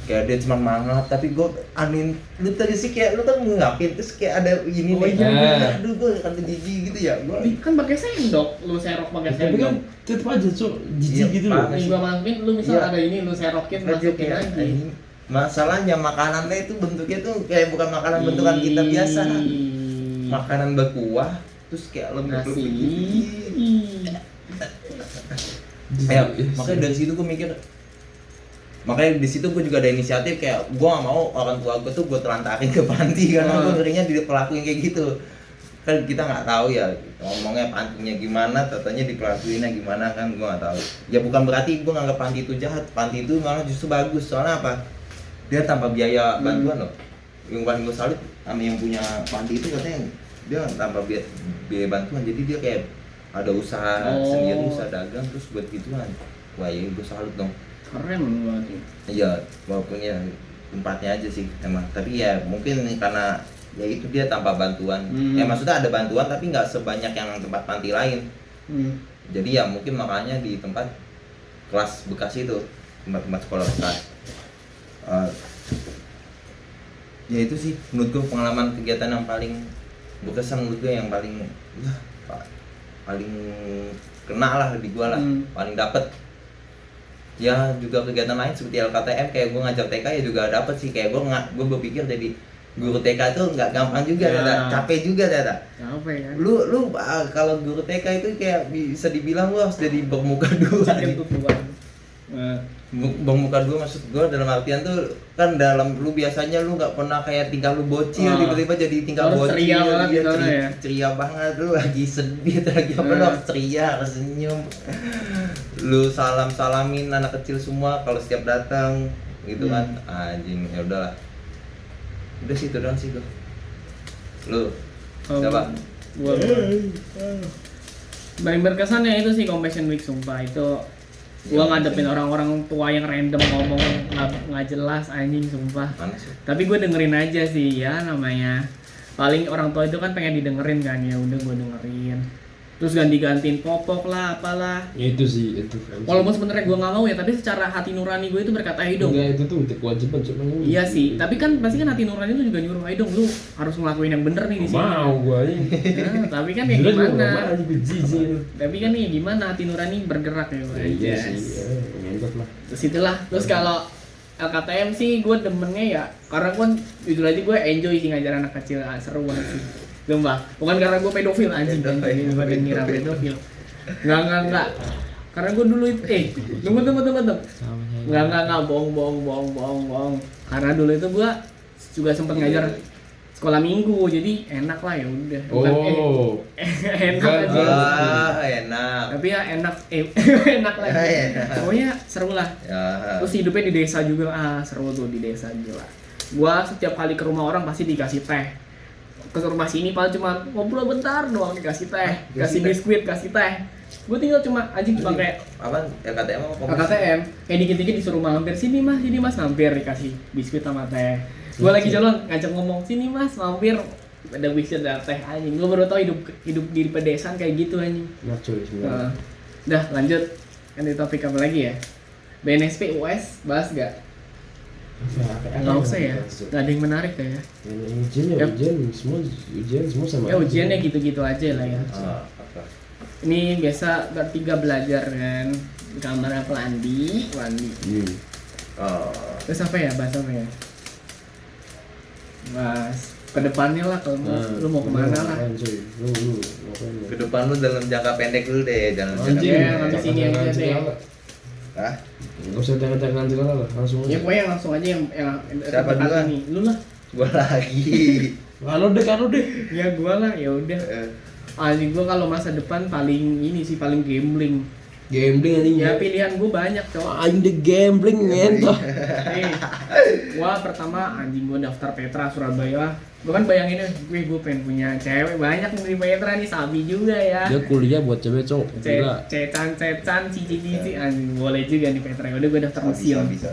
Speaker 2: Kayak dia cuma mangap tapi gua anin lu tadi sih kayak lu kan ngapin terus kayak ada ini
Speaker 3: Oh,
Speaker 2: nih.
Speaker 1: iya.
Speaker 2: Aduh gua kada jijik gitu ya. Gua
Speaker 3: Kan pakai sendok, lu serok pakai
Speaker 1: Tapi kan
Speaker 3: sendok.
Speaker 1: tetep aja cok jijik
Speaker 2: Iya,
Speaker 1: gitu loh.
Speaker 2: parah.
Speaker 3: Yang gua masukin, lu misal
Speaker 2: Iya.
Speaker 3: ada ini, lu serokin,
Speaker 2: aja
Speaker 3: masukin
Speaker 2: kayak
Speaker 3: lagi.
Speaker 2: anjing. Masalahnya makanannya itu bentuknya tuh kayak bukan makanan bentukan kita biasa. Makanan berkuah terus kayak lembut-lembut
Speaker 3: Nasi.
Speaker 2: gitu. Ya, makanya dari situ gue mikir, makanya di situ gue juga ada inisiatif kayak gue gak mau orang tua gue tuh gue telantarin ke panti karena gue ngerinya dipelakuin kayak gitu. Kan kita nggak tahu ya ngomongnya pantinya gimana, tatanya dipelakuinnya gimana kan gue nggak tahu. Ya bukan berarti gue nganggap panti itu jahat, panti itu malah justru bagus. Soalnya apa? Dia tanpa biaya bantuan loh. Yang paling gue salut sama yang punya panti itu katanya dia tanpa biaya bantuan, jadi dia kayak ada usaha sendiri, usaha dagang terus buat gituan. Wah ya gue salut dong.
Speaker 3: Keren lu berarti.
Speaker 2: Iya, walaupun ya tempatnya aja sih emang. Tapi ya mungkin karena ya itu dia tanpa bantuan. Ya maksudnya ada bantuan tapi nggak sebanyak yang tempat panti lain. Jadi ya mungkin makanya di tempat kelas bekas itu tempat sekolah bekas. Ya itu sih menurut gue pengalaman kegiatan yang paling berkesan, menurut gue yang paling paling kena lah di gue lah, paling dapet. Ya juga kegiatan lain seperti LKTM, kayak gue ngajar TK ya juga dapet sih. Kayak gue berpikir jadi guru TK itu nggak gampang juga, capek juga
Speaker 3: Capek kan.
Speaker 2: Lu kalau guru TK itu kayak bisa dibilang lu harus jadi bermuka dua. Bermuka dua maksud gue dalam artian tuh kan, dalam lu biasanya lu nggak pernah kayak tingkah lu bocil, tiba-tiba jadi tingkah
Speaker 3: harus
Speaker 2: bocil,
Speaker 3: ceria banget
Speaker 2: dia
Speaker 3: ya.
Speaker 2: ceria banget, lu lagi sedih lagi apa lu harus ceria, harus senyum, lu salamin anak kecil semua kalau setiap datang gitu kan. Anjing, ya udahlah, udah sih itu doang sih gua. Lu siapa?
Speaker 3: Gua paling berkesan ya itu sih Compassion Week, sumpah itu gua ngadepin orang-orang tua yang random ngomong nggak jelas anjing sumpah. Tapi gue dengerin aja sih, ya namanya paling orang tua itu kan pengen didengerin kan, ya udah gue dengerin. Terus ganti-gantiin popok lah apalah.
Speaker 1: Ya itu sih itu.
Speaker 3: Walaupun sebenarnya gue nggak mau ya, tapi secara hati nurani gue itu berkata ayo dong.
Speaker 1: Enggak, itu tuh kewajiban cuma.
Speaker 3: Iya sih, tapi kan pasti kan hati nurani itu juga nyuruh ayo dong lu harus ngelakuin yang bener nih di sini.
Speaker 1: Mau gua ini.
Speaker 3: Nah, tapi kan ya gimana? Tapi kan ya gimana hati nurani bergerak ya.
Speaker 1: Iya sih. Mantap lah.
Speaker 3: Terus itulah. Terus kalau LKTM sih gue demennya ya karena gue jujur aja gue enjoy sih ngajar anak kecil, seru banget sih. Sumpah, bukan karena gue pedofil anjing, gue ngira pedofil. Enggak. Karena gue dulu itu tunggu. Enggak, bohong. Karena dulu itu gue juga sempet ngajar sekolah minggu, jadi enak lah ya udah. Enak aja.
Speaker 2: Enak.
Speaker 3: Tapi ya enak enak lah. Pokoknya seru lah.
Speaker 2: Ya.
Speaker 3: Terus hidupnya di desa juga, seru tuh di desa gila. Gua setiap kali ke rumah orang pasti dikasih teh. Ke rumah sini paling cuma ngobrol bentar doang dikasih teh, kasih biskuit, kasih teh. Gue tinggal cuma cuma kayak
Speaker 2: apa LKTM apa
Speaker 3: LKTM kayak dikit-dikit disuruh mampir sini mas mampir dikasih biskuit sama teh. Gue lagi jalan ngajak ngomong sini mas mampir ada biskuit ada teh anjing. Gue baru tau hidup di pedesaan kayak gitu anjing. Dah lanjut kan di topik apa lagi ya? BNSP US bahas gak? Nggak usah ya, nggak ada yang menarik ya.
Speaker 1: Ujian semua sama.
Speaker 3: Ya ujiannya gitu-gitu aja lah ya. Ini biasa bertiga belajar kan di kamar Pelandi. Terus apa ya, bahas apa ya? Bahas kedepannya lah, kalau lu mau kemana lah.
Speaker 2: Kedepan lu dalam jangka pendek dulu deh, dalam jangka
Speaker 3: Anjing,
Speaker 2: pendek.
Speaker 3: habis ini aja deh.
Speaker 2: Hah?
Speaker 1: Nggak usah jangan nanti lah, langsung aja.
Speaker 3: Ya pokoknya langsung aja yang
Speaker 2: Siapa duluan?
Speaker 3: ini. Lu lah.
Speaker 2: Gua lagi.
Speaker 1: Kalau deh.
Speaker 3: Ya gua lah, ya udah. Anjing gua kalau masa depan paling ini sih paling gambling.
Speaker 1: Anjing.
Speaker 3: Ya pilihan gua banyak, Cok.
Speaker 1: Anjing deh gambling ngentoh.
Speaker 3: Gua pertama anjing gua daftar Petra Surabaya. Gua kan bayanginnya gue pengen punya cewek banyak di Petra nih, sabi juga ya.
Speaker 1: Dia kuliah buat cewek cowok. Gila.
Speaker 3: Cecan cici anjing boleh juga nih Petra. Udah gua daftar museum.
Speaker 2: Bisa.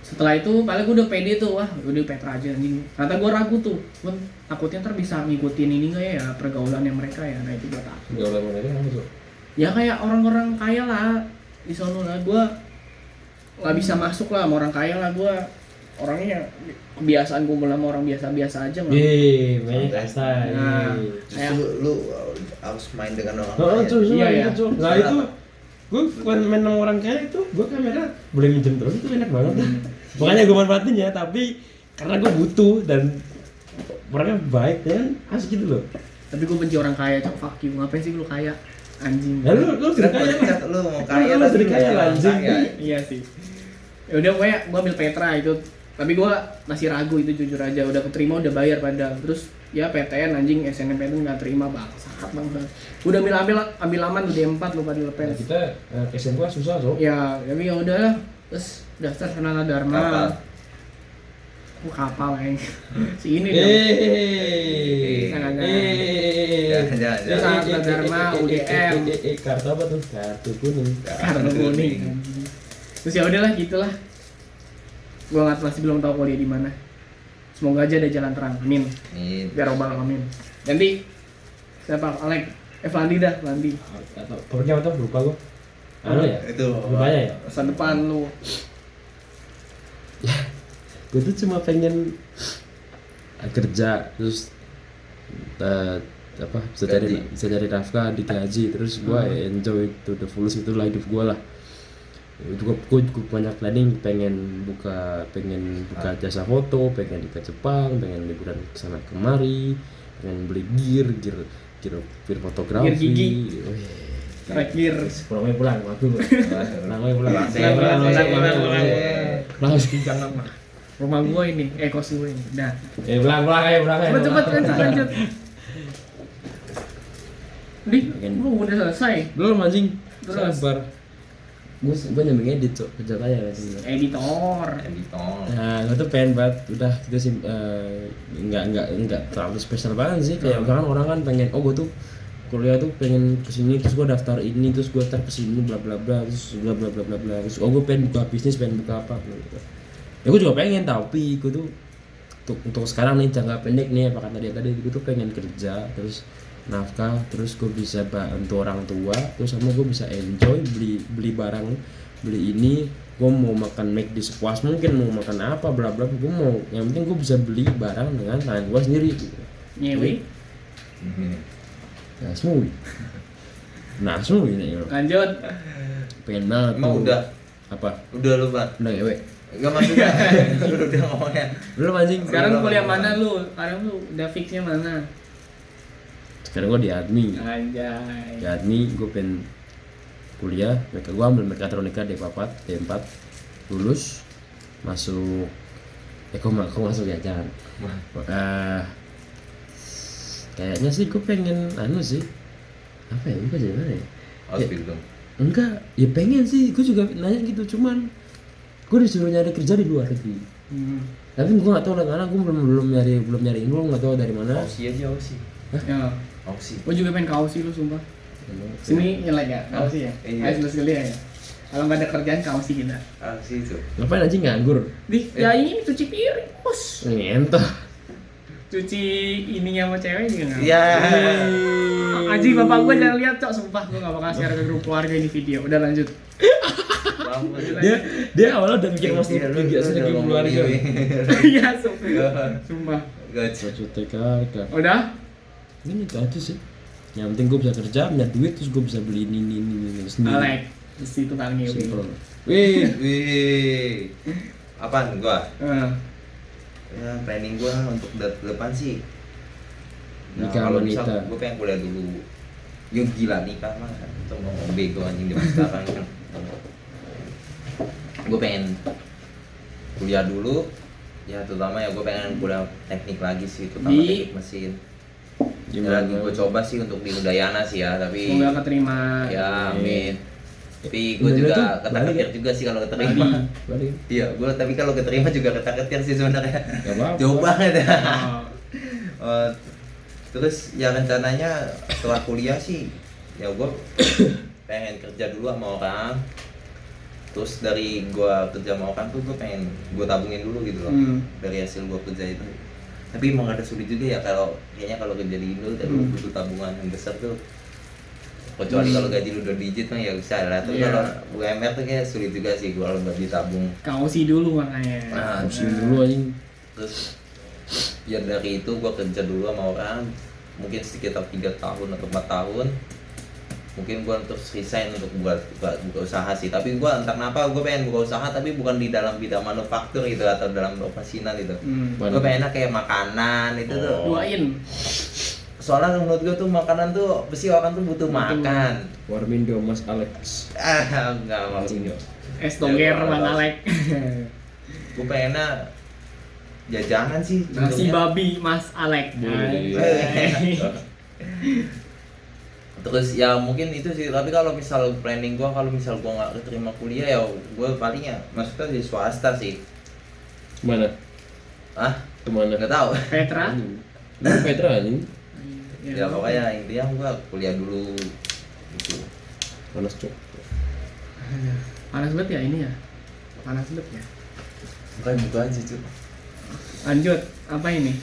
Speaker 3: Setelah itu paling gue udah pede tuh, wah udah Petra aja anjing. Ternyata gue ragu tuh, gue takutnya ntar bisa ngikutin ini nggak ya pergaulannya mereka ya. Nah itu gue takut.
Speaker 1: Pergaulan mereka apa tuh?
Speaker 3: Ya kayak orang-orang kaya lah di sono lah, gue nggak bisa masuk lah sama orang kaya lah. Gue orangnya kebiasaan kumpul sama orang biasa-biasa aja nggak.
Speaker 1: Banyak kasar.
Speaker 3: Nah,
Speaker 2: Justru lu harus main dengan orang
Speaker 1: Oh,
Speaker 2: kaya.
Speaker 3: Iya, ya.
Speaker 1: Nah itu gue main sama orang kaya itu, gue kamera boleh minjem terus, itu enak banget. Makanya gue manfaatin ya, tapi karena gue butuh dan orangnya baik dan asik gitu loh.
Speaker 3: Tapi gue benci orang kaya, Cok, fuck you, ngapain sih lu kaya? Anjing.
Speaker 1: Ya lu sudah kaya lah.
Speaker 2: Lu mau kaya
Speaker 1: Lu sudah kaya lah anjing.
Speaker 3: Iya sih. Ya udah pokoknya gue ambil Petra itu, tapi gue masih ragu itu jujur aja. Udah keterima, udah bayar padahal. Terus ya PTN anjing, SNMPTN nggak terima, bangsat banget. Udah ambil aman udah D4 lupa dilepen.
Speaker 1: Nah, kita SMK susah so.
Speaker 3: Ya tapi ya udahlah. Terus daftar Sanana Dharma. Kapal yang si ini dong. Sanana Dharma UGM.
Speaker 1: Kartu apa tuh? Kartu kuning.
Speaker 3: Kartu kuning. Terus ya udahlah gitulah. Gua masih belum tahu kuliah di mana. Semoga aja ada jalan terang. Amin. Biar robbal amin. Nanti siapa? Alek. Flandi dah, Flandi.
Speaker 1: Topiknya apa tuh? Lupa gua. Anu ya?
Speaker 2: Itu
Speaker 1: Lumayan ya?
Speaker 3: Masa depan lu.
Speaker 1: Gue tuh cuma pengen kerja terus bisa cari nafkah, digaji, terus gue enjoy to the fullest, itulah hidup gue lah. Gue banyak planning, pengen buka jasa foto, pengen ke Jepang, pengen liburan kesana kemari, pengen beli gear fotografi.
Speaker 3: Gear gigi. Terakhir.
Speaker 1: Pulang waktu gue. Pulang.
Speaker 3: Jangan mah. Rumah gua ini, kos gua ini. Dah.
Speaker 1: Pulang.
Speaker 3: Cepet lanjut. Gua udah selesai.
Speaker 1: Belum anjing.
Speaker 3: Terus?
Speaker 1: Sabar. Gue nyampe ngedit cok, kerja kaya kan sebenarnya.
Speaker 3: Editor.
Speaker 1: Nah, gue tuh pengen banget, udah kita sih nggak terlalu spesial banget sih, kayak kan orang kan pengen, gue tuh kuliah tuh pengen kesini, terus gue daftar ini, terus gue tar kesini, bla bla bla, terus bla bla bla bla bla, terus gue pengen buka bisnis, pengen buka apa, gitu. Ya gue juga pengen, tapi gue tuh untuk sekarang nih jangka pendek nih, apa kata dia tadi, gue tuh pengen kerja, terus nafkah, terus gue bisa bantu orang tua, terus sama gue bisa enjoy, beli barang, beli ini, gue mau makan McD sepuas mungkin, mau makan apa bla bla, gue mau, yang penting gue bisa beli barang dengan tangan gue sendiri gitu.
Speaker 3: Nyewi.
Speaker 1: Nah semua ini
Speaker 3: Lanjut.
Speaker 1: pengen banget.
Speaker 2: Emang
Speaker 1: tuh.
Speaker 2: udah?
Speaker 1: Apa?
Speaker 2: Udah lu Pak?
Speaker 1: Udah ngewe?
Speaker 2: Enggak maksudnya. Lu udah ngomongnya.
Speaker 1: Belum anjing.
Speaker 3: Sekarang kuliah mana lu? Sekarang lu udah fixnya mana?
Speaker 1: Sekarang gue di admi.
Speaker 3: Anjay.
Speaker 1: Di admi gue pengen kuliah, mereka gue ambil mekatronika D4 lulus, masuk kok masuk ya jangan. Kayaknya sih gue pengen sih apa ya, gue jadi mana ya?
Speaker 2: Hospital dong.
Speaker 1: Enggak, ya pengen sih, gue juga nanya gitu, cuman gue disuruh nyari kerja di luar negeri. Tapi gue nggak tahu lah, karena gue belum nyari info, nggak tahu dari mana.
Speaker 2: Ausi aja Ausi.
Speaker 3: Ya.
Speaker 2: Ausi.
Speaker 3: Gue juga pengen kausi lu sumpah. Sini nyelek ya, kausi ya.
Speaker 2: Iya.
Speaker 3: Ayo sekalian ya. Kalau nggak ada kerjaan kausi kita.
Speaker 2: Ausi itu.
Speaker 1: Ngapain anjing nganggur?
Speaker 3: Ya ini cuci piring bos.
Speaker 1: Ngentoh.
Speaker 3: Cuci ininya sama cewek juga nggak?
Speaker 2: Iya.
Speaker 3: Anjing bapak gue jangan lihat cok, sumpah gue nggak bakal share ke grup keluarga ini video. Udah lanjut.
Speaker 1: Dia awalnya udah mikir masuk juga sih ke keluarga.
Speaker 3: Iya sumpah.
Speaker 2: Gacor.
Speaker 3: Udah?
Speaker 1: Ini itu aja sih. Yang penting gue bisa kerja, punya duit, terus gue bisa beli ini sendiri.
Speaker 3: Alek, di situ kan ngewi.
Speaker 1: Simple.
Speaker 2: Wih. Apaan gua? Ya, planning gua untuk depan sih.
Speaker 1: Nikah
Speaker 2: kalau
Speaker 1: wanita.
Speaker 2: misal gua pengen kuliah dulu. Yuk gila nikah mah itu mau bego anjing di masa sekarang kan. Gua pengen kuliah dulu. Ya terutama ya gua pengen kuliah teknik lagi sih, terutama teknik mesin. Ya, lagi gue coba sih untuk di Udayana sih ya, tapi
Speaker 3: semoga keterima.
Speaker 2: ya amin. Tapi gue juga ketar-ketir juga sih kalau keterima. Iya, gue tapi kalau keterima juga ketar-ketir sih sebenarnya. Jauh banget ya. Terus ya rencananya setelah kuliah sih, ya gue pengen kerja dulu sama orang. Terus dari gue kerja sama orang tuh gue pengen gue tabungin dulu gitu loh dari hasil gue kerja itu. Tapi emang ada sulit juga ya kayaknya kalau kerja di Indo dan butuh tabungan yang besar tuh, kecuali kalau gaji lu 2 digit mah ya bisa lah. Tapi kalau UMR tuh kayak sulit juga sih kalau nggak ditabung.
Speaker 3: Kausi dulu makanya.
Speaker 1: Kausi dulu anjing.
Speaker 2: Terus ya dari itu gua kerja dulu sama orang mungkin sekitar 3 tahun atau 4 tahun. Mungkin gua untuk resign untuk buka usaha sih. Tapi gua entah kenapa gua pengen buka usaha tapi bukan di dalam bidang manufaktur gitu atau dalam operasinan gitu. Gua pengennya kayak makanan itu tuh.
Speaker 3: Duain.
Speaker 2: Soalnya menurut gua tuh makanan tuh pasti orang tuh butuh makan.
Speaker 1: Warmindo Mas Alex.
Speaker 2: Enggak mau.
Speaker 3: Es toger Bang Alek.
Speaker 2: Gua pengennya jajanan sih.
Speaker 3: Nasi babi Mas Alek.
Speaker 2: Terus ya mungkin itu sih, tapi kalau misal planning gua kalau misal gua nggak keterima kuliah ya gua palingnya maksudnya di swasta sih.
Speaker 1: Mana? Kemana?
Speaker 2: Nggak tahu.
Speaker 3: Petra.
Speaker 1: Petra anjing.
Speaker 2: Ya pokoknya intinya gua kuliah dulu gitu.
Speaker 1: Panas cok.
Speaker 3: Panas banget ya ini ya. Panas banget ya.
Speaker 2: Bukan gitu aja cuy.
Speaker 3: Lanjut, apa ini?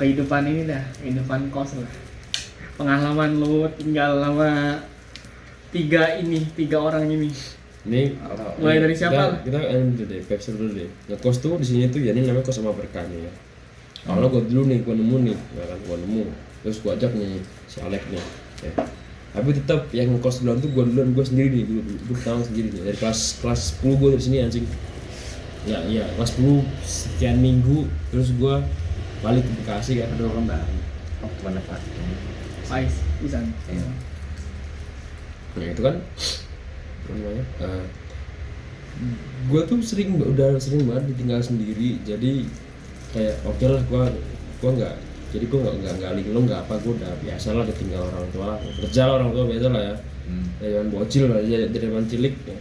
Speaker 3: Kehidupan ini dah, kehidupan kos lah. Pengalaman lu tinggal sama tiga orang ini.
Speaker 1: Ini
Speaker 3: Mulai dari siapa?
Speaker 1: Kita dulu deh, Pepsi dulu deh. Ngekos tuh di sini tuh ya ini namanya kos sama berkah nih ya. Kalau gue dulu nih, gue nemu nih, ya kan gue nemu, terus gue ajak nih si Alek nih. Ya. Tapi tetap yang ngekos duluan tuh gue sendiri nih, gue pertama sendiri nih. Dari kelas 10 gue dari sini anjing. Ya kelas 10 sekian minggu, terus gue balik ke Bekasi kan.
Speaker 2: Ada orang baru. Oh, mana Pak?
Speaker 3: Pais, bisa.
Speaker 2: Iya.
Speaker 1: Nah itu kan apa namanya? Gue tuh udah sering banget ditinggal sendiri, jadi kayak oke lah gue nggak, jadi gue nggak linglung nggak apa, gue udah biasa lah ditinggal orang tua, kerja lah orang tua biasa lah ya. Zaman bocil lah, dari zaman cilik ya.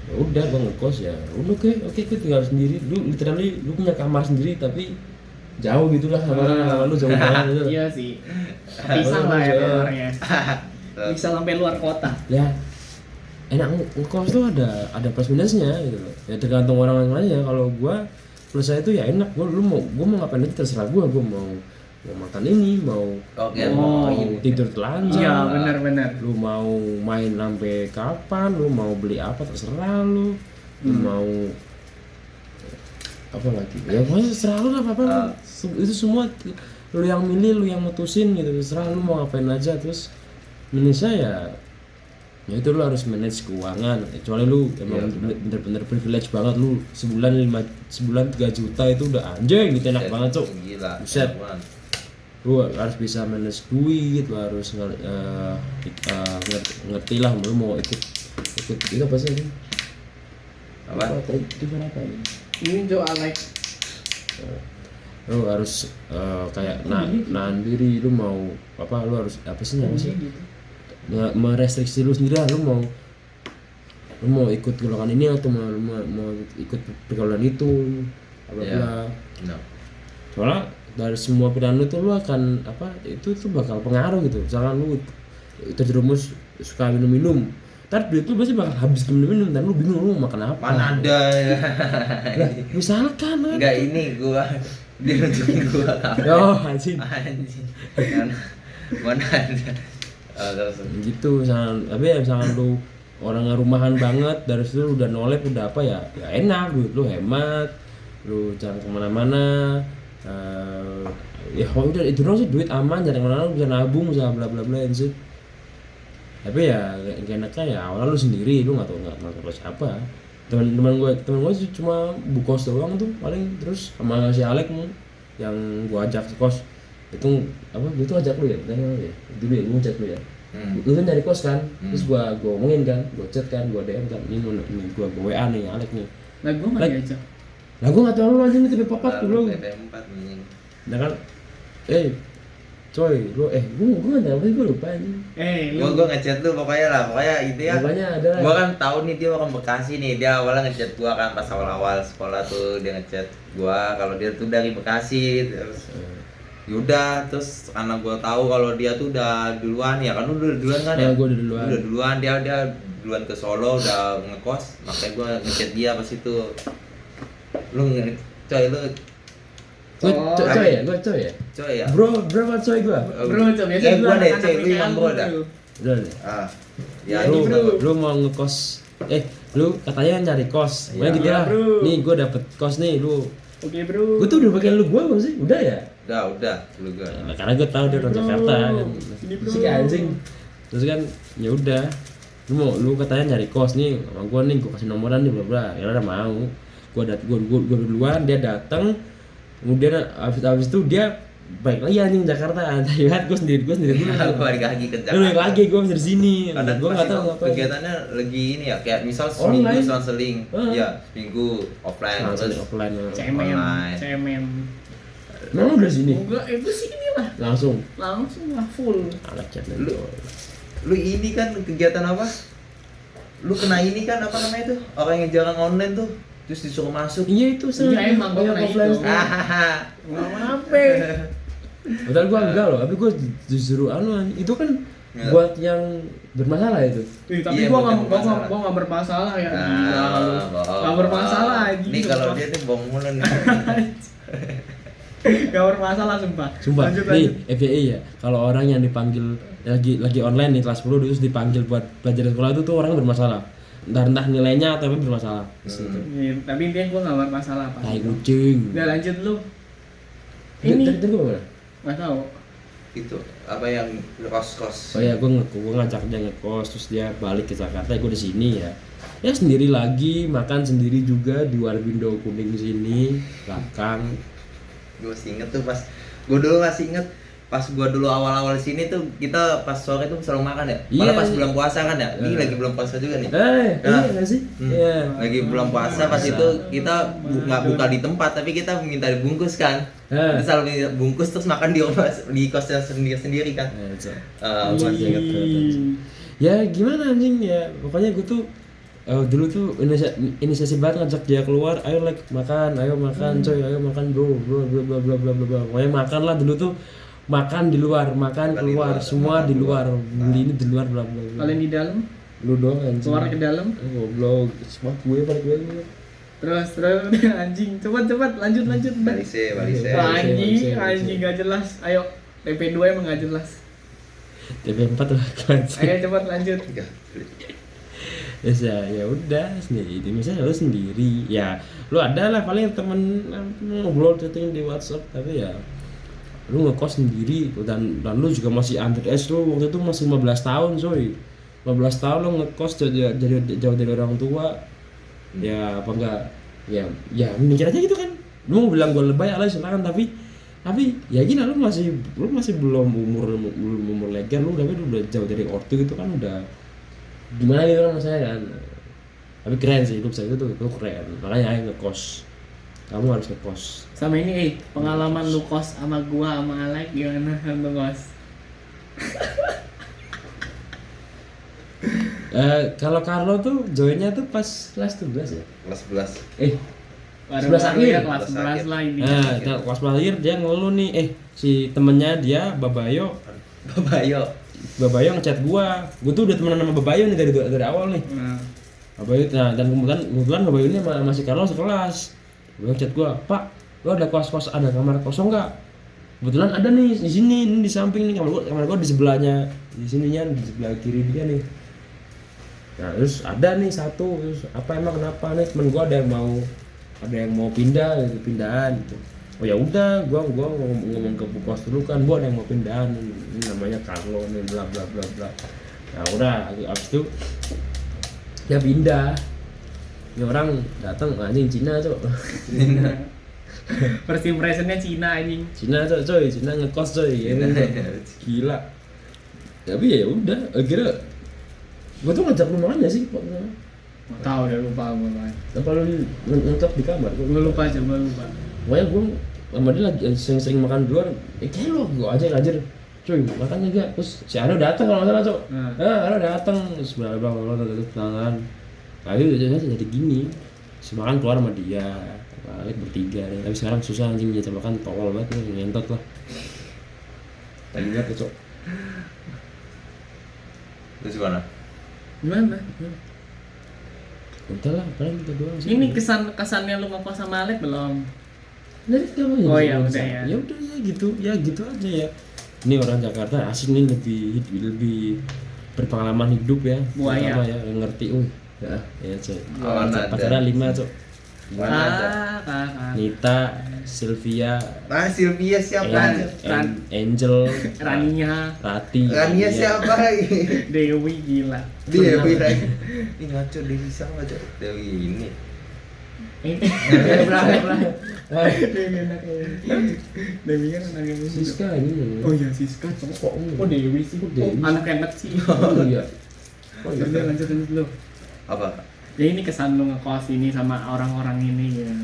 Speaker 1: Ya udah gue ngekos ya udah oke gue tinggal sendiri, lu punya kamar sendiri tapi jauh gitulah sama lu, jauh banget gitu.
Speaker 3: Iya sih. Pisah lah ya kamarnya. Bisa sampai luar kota.
Speaker 1: Ya enak ngekos tuh ada plus minusnya gitu loh. Ya tergantung orang lain ya. Kalau gua plusnya itu ya enak, gua mau ngapain aja terserah gua mau makan ini, mau tidur telanjang.
Speaker 3: Iya, benar.
Speaker 1: Lu mau main sampai kapan, lu mau beli apa terserah lu. Lu mau apa lagi? Ya pokoknya terserah lu lah apa. Itu semua lu yang milih, lu yang mutusin gitu. Terserah lu mau ngapain aja. Terus minusnya ya itu lu harus manage keuangan, kecuali lu emang bener-bener privilege banget, lu sebulan 3 juta itu udah anjing gitu, enak banget cok.
Speaker 2: Gila.
Speaker 1: Buset. Lu harus bisa manage duit, lu harus ngerti lah lu mau ikut itu apa sih ini?
Speaker 2: Apa?
Speaker 1: Itu apa ini?
Speaker 3: Ini Jo Alek.
Speaker 1: Lu harus kayak nahan diri, lu mau apa, lu harus apa sih namanya sih? Merestriksi lu sendiri lah, lu mau ikut golongan ini atau mau ikut pergaulan itu apa bla. Soalnya dari semua pilihan lu tuh lu akan apa, itu tuh bakal pengaruh gitu. Misalkan lu terjerumus suka minum, ntar duit lu pasti bakal habis ke minum dan lu bingung lu mau makan apa.
Speaker 2: Mana ada ya.
Speaker 1: Lah, misalkan
Speaker 2: enggak ini gua dia nunjukin gua.
Speaker 1: Anjing.
Speaker 2: Mana ada.
Speaker 1: Gitu misalkan lu orang rumahan banget, dari situ lu udah nolep udah apa ya enak, duit lu hemat, lu jangan kemana-mana, ya kalau udah itu dong sih, duit aman, jangan kemana-mana, lu bisa nabung, bisa bla bla bla sih. Tapi ya enaknya ya awalnya lu sendiri, lu nggak tahu siapa. Teman gue sih cuma bukos doang tuh paling, terus sama si Alek yang gua ajak sekos. Itu apa, gue tuh ajak lu ya dulu ya, gue ngechat lu ya. Lu kan nyari kos kan, terus gue ngomongin kan, gue chat kan, gue DM kan, ini gue WA nih Alek nih.
Speaker 3: Lah gue nggak diajak.
Speaker 1: Lah gue nggak tahu lu aja nih TP4 dulu.
Speaker 2: TP4 nih.
Speaker 1: Nah kan, coy, lu gue nggak tahu, gue lupa nih.
Speaker 2: Gue ngechat lu pokoknya itu ya.
Speaker 1: Pokoknya ada lah.
Speaker 2: Gue kan tahu nih dia orang Bekasi nih, dia awalnya ngechat gue kan pas awal sekolah tuh, dia ngechat gue kalau dia tuh dari Bekasi, terus yaudah, terus karena gue tahu kalau dia tuh udah duluan ya kan, udah duluan kan ya.
Speaker 1: Gue udah duluan.
Speaker 2: Dia duluan ke Solo, udah ngekos, makanya gue ngechat dia pas itu. Lu coy
Speaker 1: Coy ya. Bro, berapa coy gue?
Speaker 3: Bro, coy biasa
Speaker 2: gue deh, coy, lu yang bro dah.
Speaker 1: Udah deh.
Speaker 2: Ya
Speaker 1: lu mau ngekos, lu katanya nyari kos,
Speaker 2: iya,
Speaker 1: gitu lah.
Speaker 3: Bro.
Speaker 1: Nih gue dapet kos nih, lu.
Speaker 3: Oke bro.
Speaker 1: Gue tuh udah pakai lu belum sih? Udah ya?
Speaker 2: Udah lu gue.
Speaker 1: Nah, karena gue tahu dia orang Jakarta kan. Si anjing. Terus kan ya udah. Lu katanya nyari kos nih, sama gue nih, gue kasih nomoran nih bla bla. Ya udah mau. Gue duluan, dia datang. Kemudian abis itu dia balik lagi anjing Jakarta. Lihat gue sendiri dulu.
Speaker 2: Gue balik lagi ke Jakarta.
Speaker 1: Balik lagi gue masih di sini.
Speaker 2: Karena
Speaker 1: Gue nggak tahu ngapain.
Speaker 2: kegiatannya lagi ini ya, kayak misal seminggu selang-seling, ya seminggu offline, terus
Speaker 1: offline.
Speaker 3: cemen.
Speaker 1: Memang udah sini.
Speaker 3: Enggak, itu sini lah.
Speaker 1: Langsung
Speaker 3: Lah full.
Speaker 1: Alat chat
Speaker 2: lu ini kan kegiatan apa? Lu kena ini kan apa namanya itu? Orang yang jarang online tuh, terus disuruh masuk.
Speaker 1: Iya itu sih.
Speaker 3: Iya emang gue kena itu.
Speaker 2: Nggak
Speaker 3: apa?
Speaker 1: Padahal gue enggak loh, tapi gue justru itu kan buat yang bermasalah itu.
Speaker 3: Tapi gue nggak bermasalah ya. Nggak bermasalah aja.
Speaker 2: Nih kalau dia tuh bohong mulu nih.
Speaker 3: Gak bermasalah sumpah.
Speaker 1: Sumpah,
Speaker 3: Lanjut,
Speaker 1: nih
Speaker 3: lanjut.
Speaker 1: FYI ya, kalau orang yang dipanggil lagi online nih kelas 10 terus dipanggil buat belajar di sekolah itu tuh orang bermasalah. Entah nilainya atau apa bermasalah.
Speaker 3: Iya, tapi intinya gue gak bermasalah pas
Speaker 1: Tai
Speaker 3: itu.
Speaker 1: kucing.
Speaker 3: Udah lanjut lu. Ini
Speaker 1: Tadi gua mana?
Speaker 3: nggak tahu.
Speaker 2: Itu apa yang kos-kos.
Speaker 1: Oh ya, gue ngajak dia ngekos terus dia balik ke Jakarta, gue di sini ya. Ya sendiri lagi, makan sendiri juga di Warbindo Kuning sini, belakang.
Speaker 2: Gue masih inget tuh pas gue dulu masih inget pas gue dulu awal-awal sini tuh kita pas sore tuh selalu makan ya. Malah
Speaker 1: Iya,
Speaker 2: pas
Speaker 1: iya.
Speaker 2: bulan puasa kan ya. Ini lagi bulan puasa juga nih.
Speaker 1: Iya nggak sih? Iya.
Speaker 2: Lagi bulan puasa pas itu kita nggak buka di tempat tapi kita minta dibungkus kan.
Speaker 1: Eh.
Speaker 2: Kita selalu minta bungkus terus makan di rumah di kosnya sendiri kan. Gua masih inget tuh.
Speaker 1: Ya gimana anjing ya, pokoknya gue tuh dulu tuh inisiasi banget ngajak dia keluar, ayo makan, ayo makan coy, ayo makan bro, bla bla bla bla bla bla. Pokoknya makan lah dulu tuh, makan di luar, makan keluar, semua di luar, beli ini di luar bla bla bla.
Speaker 3: Kalian di dalam,
Speaker 1: Lu doang anjing.
Speaker 3: keluar ke dalam.
Speaker 1: Goblok, semua gue pada gue.
Speaker 3: Terus anjing, cepat lanjut.
Speaker 2: Balise.
Speaker 3: Anjing gak jelas. Ayo, TP2 emang gak jelas.
Speaker 1: TP4 tuh kan.
Speaker 3: Ayo cepat lanjut.
Speaker 1: Ya udah sendiri, misalnya lu sendiri ya, lu ada lah paling temen ngobrol chatting di WhatsApp, tapi ya lu ngekos sendiri dan lu juga masih underage, lu waktu itu masih 15 tahun coy, 15 tahun lu ngekos jauh dari orang tua, ya apa enggak ya mikir aja gitu kan, lu mau bilang gue lebay ala silakan, tapi ya gini lu masih belum umur legal, lu udah jauh dari ortu gitu kan, udah gimana gitu kan saya kan. Tapi keren sih hidup saya itu keren, makanya ayo ngekos, kamu harus ngekos.
Speaker 3: Sama ini pengalaman lu kos sama gua sama Alek gimana lu kos?
Speaker 1: Kalau Carlo tuh joinnya tuh pas kelas 11 ya?
Speaker 2: Kelas 11.
Speaker 1: 11 akhir.
Speaker 3: Ya, kelas 11 lah ini.
Speaker 1: Nah, kelas 11 akhir dia ngeluh nih, si temennya dia Babayo ngechat gua tuh udah temenan sama Babayo nih dari awal nih.
Speaker 3: Nah,
Speaker 1: Babayo, dan kebetulan Babayo ini masih Carlo sekelas. Babayo ngechat gua, Pak, lo ada ada kamar kosong nggak? Kebetulan ada nih di sini, ini di samping nih kamar gua di sebelahnya, di sininya di sebelah kiri dia nih. Nah terus ada nih satu, terus kenapa nih temen gua ada yang mau pindah gitu, pindahan gitu. Oh ya udah, gua ngomong ke bos dulu kan, gua ada yang mau pindahan, ini namanya Carlo nih, bla bla bla bla. Nah udah, abis itu dia pindah. Ini orang datang anjing Cina cok.
Speaker 3: first impressionnya Cina anjing.
Speaker 1: Cina coy, Cina ngekos coy. Gila. Tapi ya udah, akhirnya gua tuh ngajak lu makan gak sih?
Speaker 3: Nggak tahu udah lupa gua.
Speaker 1: Apa lu ngekos di kamar?
Speaker 3: Gua lupa.
Speaker 1: Pokoknya gue sama dia lagi sering makan di luar, kayak lo gue aja cuy makan aja, terus si Aro datang kalau nggak salah cok, Aro datang terus berapa terus tangan, tapi jadi gini, si makan keluar sama dia, balik bertiga, tapi sekarang susah anjing menjaga makan, tolol banget nih, ngentot lah, tadi lihat cok.
Speaker 2: Terus gimana?
Speaker 3: Gimana?
Speaker 1: Udah lah, paling kita doang sih.
Speaker 3: Ini kesannya lu ngekos sama Alek belum?
Speaker 1: Dari kamu
Speaker 3: Oh ya udah ya.
Speaker 1: Ya udah ya gitu aja ya. Ini orang Jakarta asik nih, lebih berpengalaman hidup ya.
Speaker 3: Buaya.
Speaker 1: Pertama ya, yang ngerti. Ya coy.
Speaker 2: Awan ada.
Speaker 1: Pacarnya 5 cok.
Speaker 3: Kakak.
Speaker 1: Nita, Sylvia,
Speaker 2: Sylvia siapa?
Speaker 1: Angel,
Speaker 3: Rania.
Speaker 1: Rati.
Speaker 2: Rania siapa?
Speaker 3: Dewi gila.
Speaker 2: Dewi lagi. Ini ngaco Dewi sama aja. Dewi ini.
Speaker 3: Dewi kan anaknya Musi.
Speaker 1: Siska ini.
Speaker 3: Oh iya Siska cowok. Kok Dewi sih?
Speaker 1: Dewi?
Speaker 3: Anak enak sih.
Speaker 1: Oh iya.
Speaker 3: Udah lanjut dulu.
Speaker 2: Apa?
Speaker 3: Ya ini kesan lu ngekos ini sama orang-orang ini ya.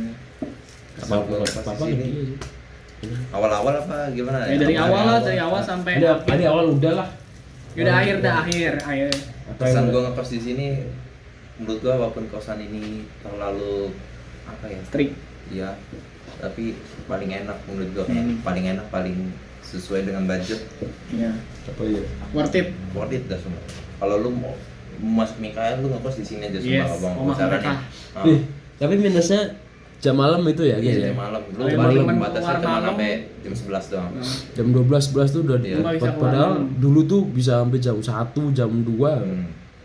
Speaker 1: Apa
Speaker 2: sini?
Speaker 1: dia sih.
Speaker 2: Awal-awal apa gimana?
Speaker 3: Ya dari awal lah, dari awal sampai
Speaker 1: Ada awal udah lah.
Speaker 3: udah akhir.
Speaker 2: Kesan gua ngekos di sini, menurut gua walaupun kosan ini terlalu apa ya?
Speaker 3: Strict.
Speaker 2: Iya. Tapi paling enak menurut gua, paling enak, paling sesuai dengan budget.
Speaker 3: Iya.
Speaker 1: Apa ya?
Speaker 3: Worth it.
Speaker 2: Worth it dah semua. Kalau lu mau masuk Mikael lu ngekos di sini aja
Speaker 3: Yes,
Speaker 2: semua bang.
Speaker 3: Omah
Speaker 2: Sarannya.
Speaker 3: mereka.
Speaker 1: Tapi minusnya jam malam itu ya guys
Speaker 2: Iya,
Speaker 1: ya.
Speaker 2: jam malam. Lu
Speaker 3: Yang
Speaker 2: paling
Speaker 3: paling
Speaker 2: batasnya
Speaker 3: keluar
Speaker 2: cuma
Speaker 3: malam.
Speaker 2: sampai jam 11 doang.
Speaker 1: Jam 12 tuh udah
Speaker 2: Iya.
Speaker 3: Nggak bisa keluar
Speaker 1: padahal
Speaker 3: malam.
Speaker 1: dulu tuh bisa sampai jam 1, jam 2.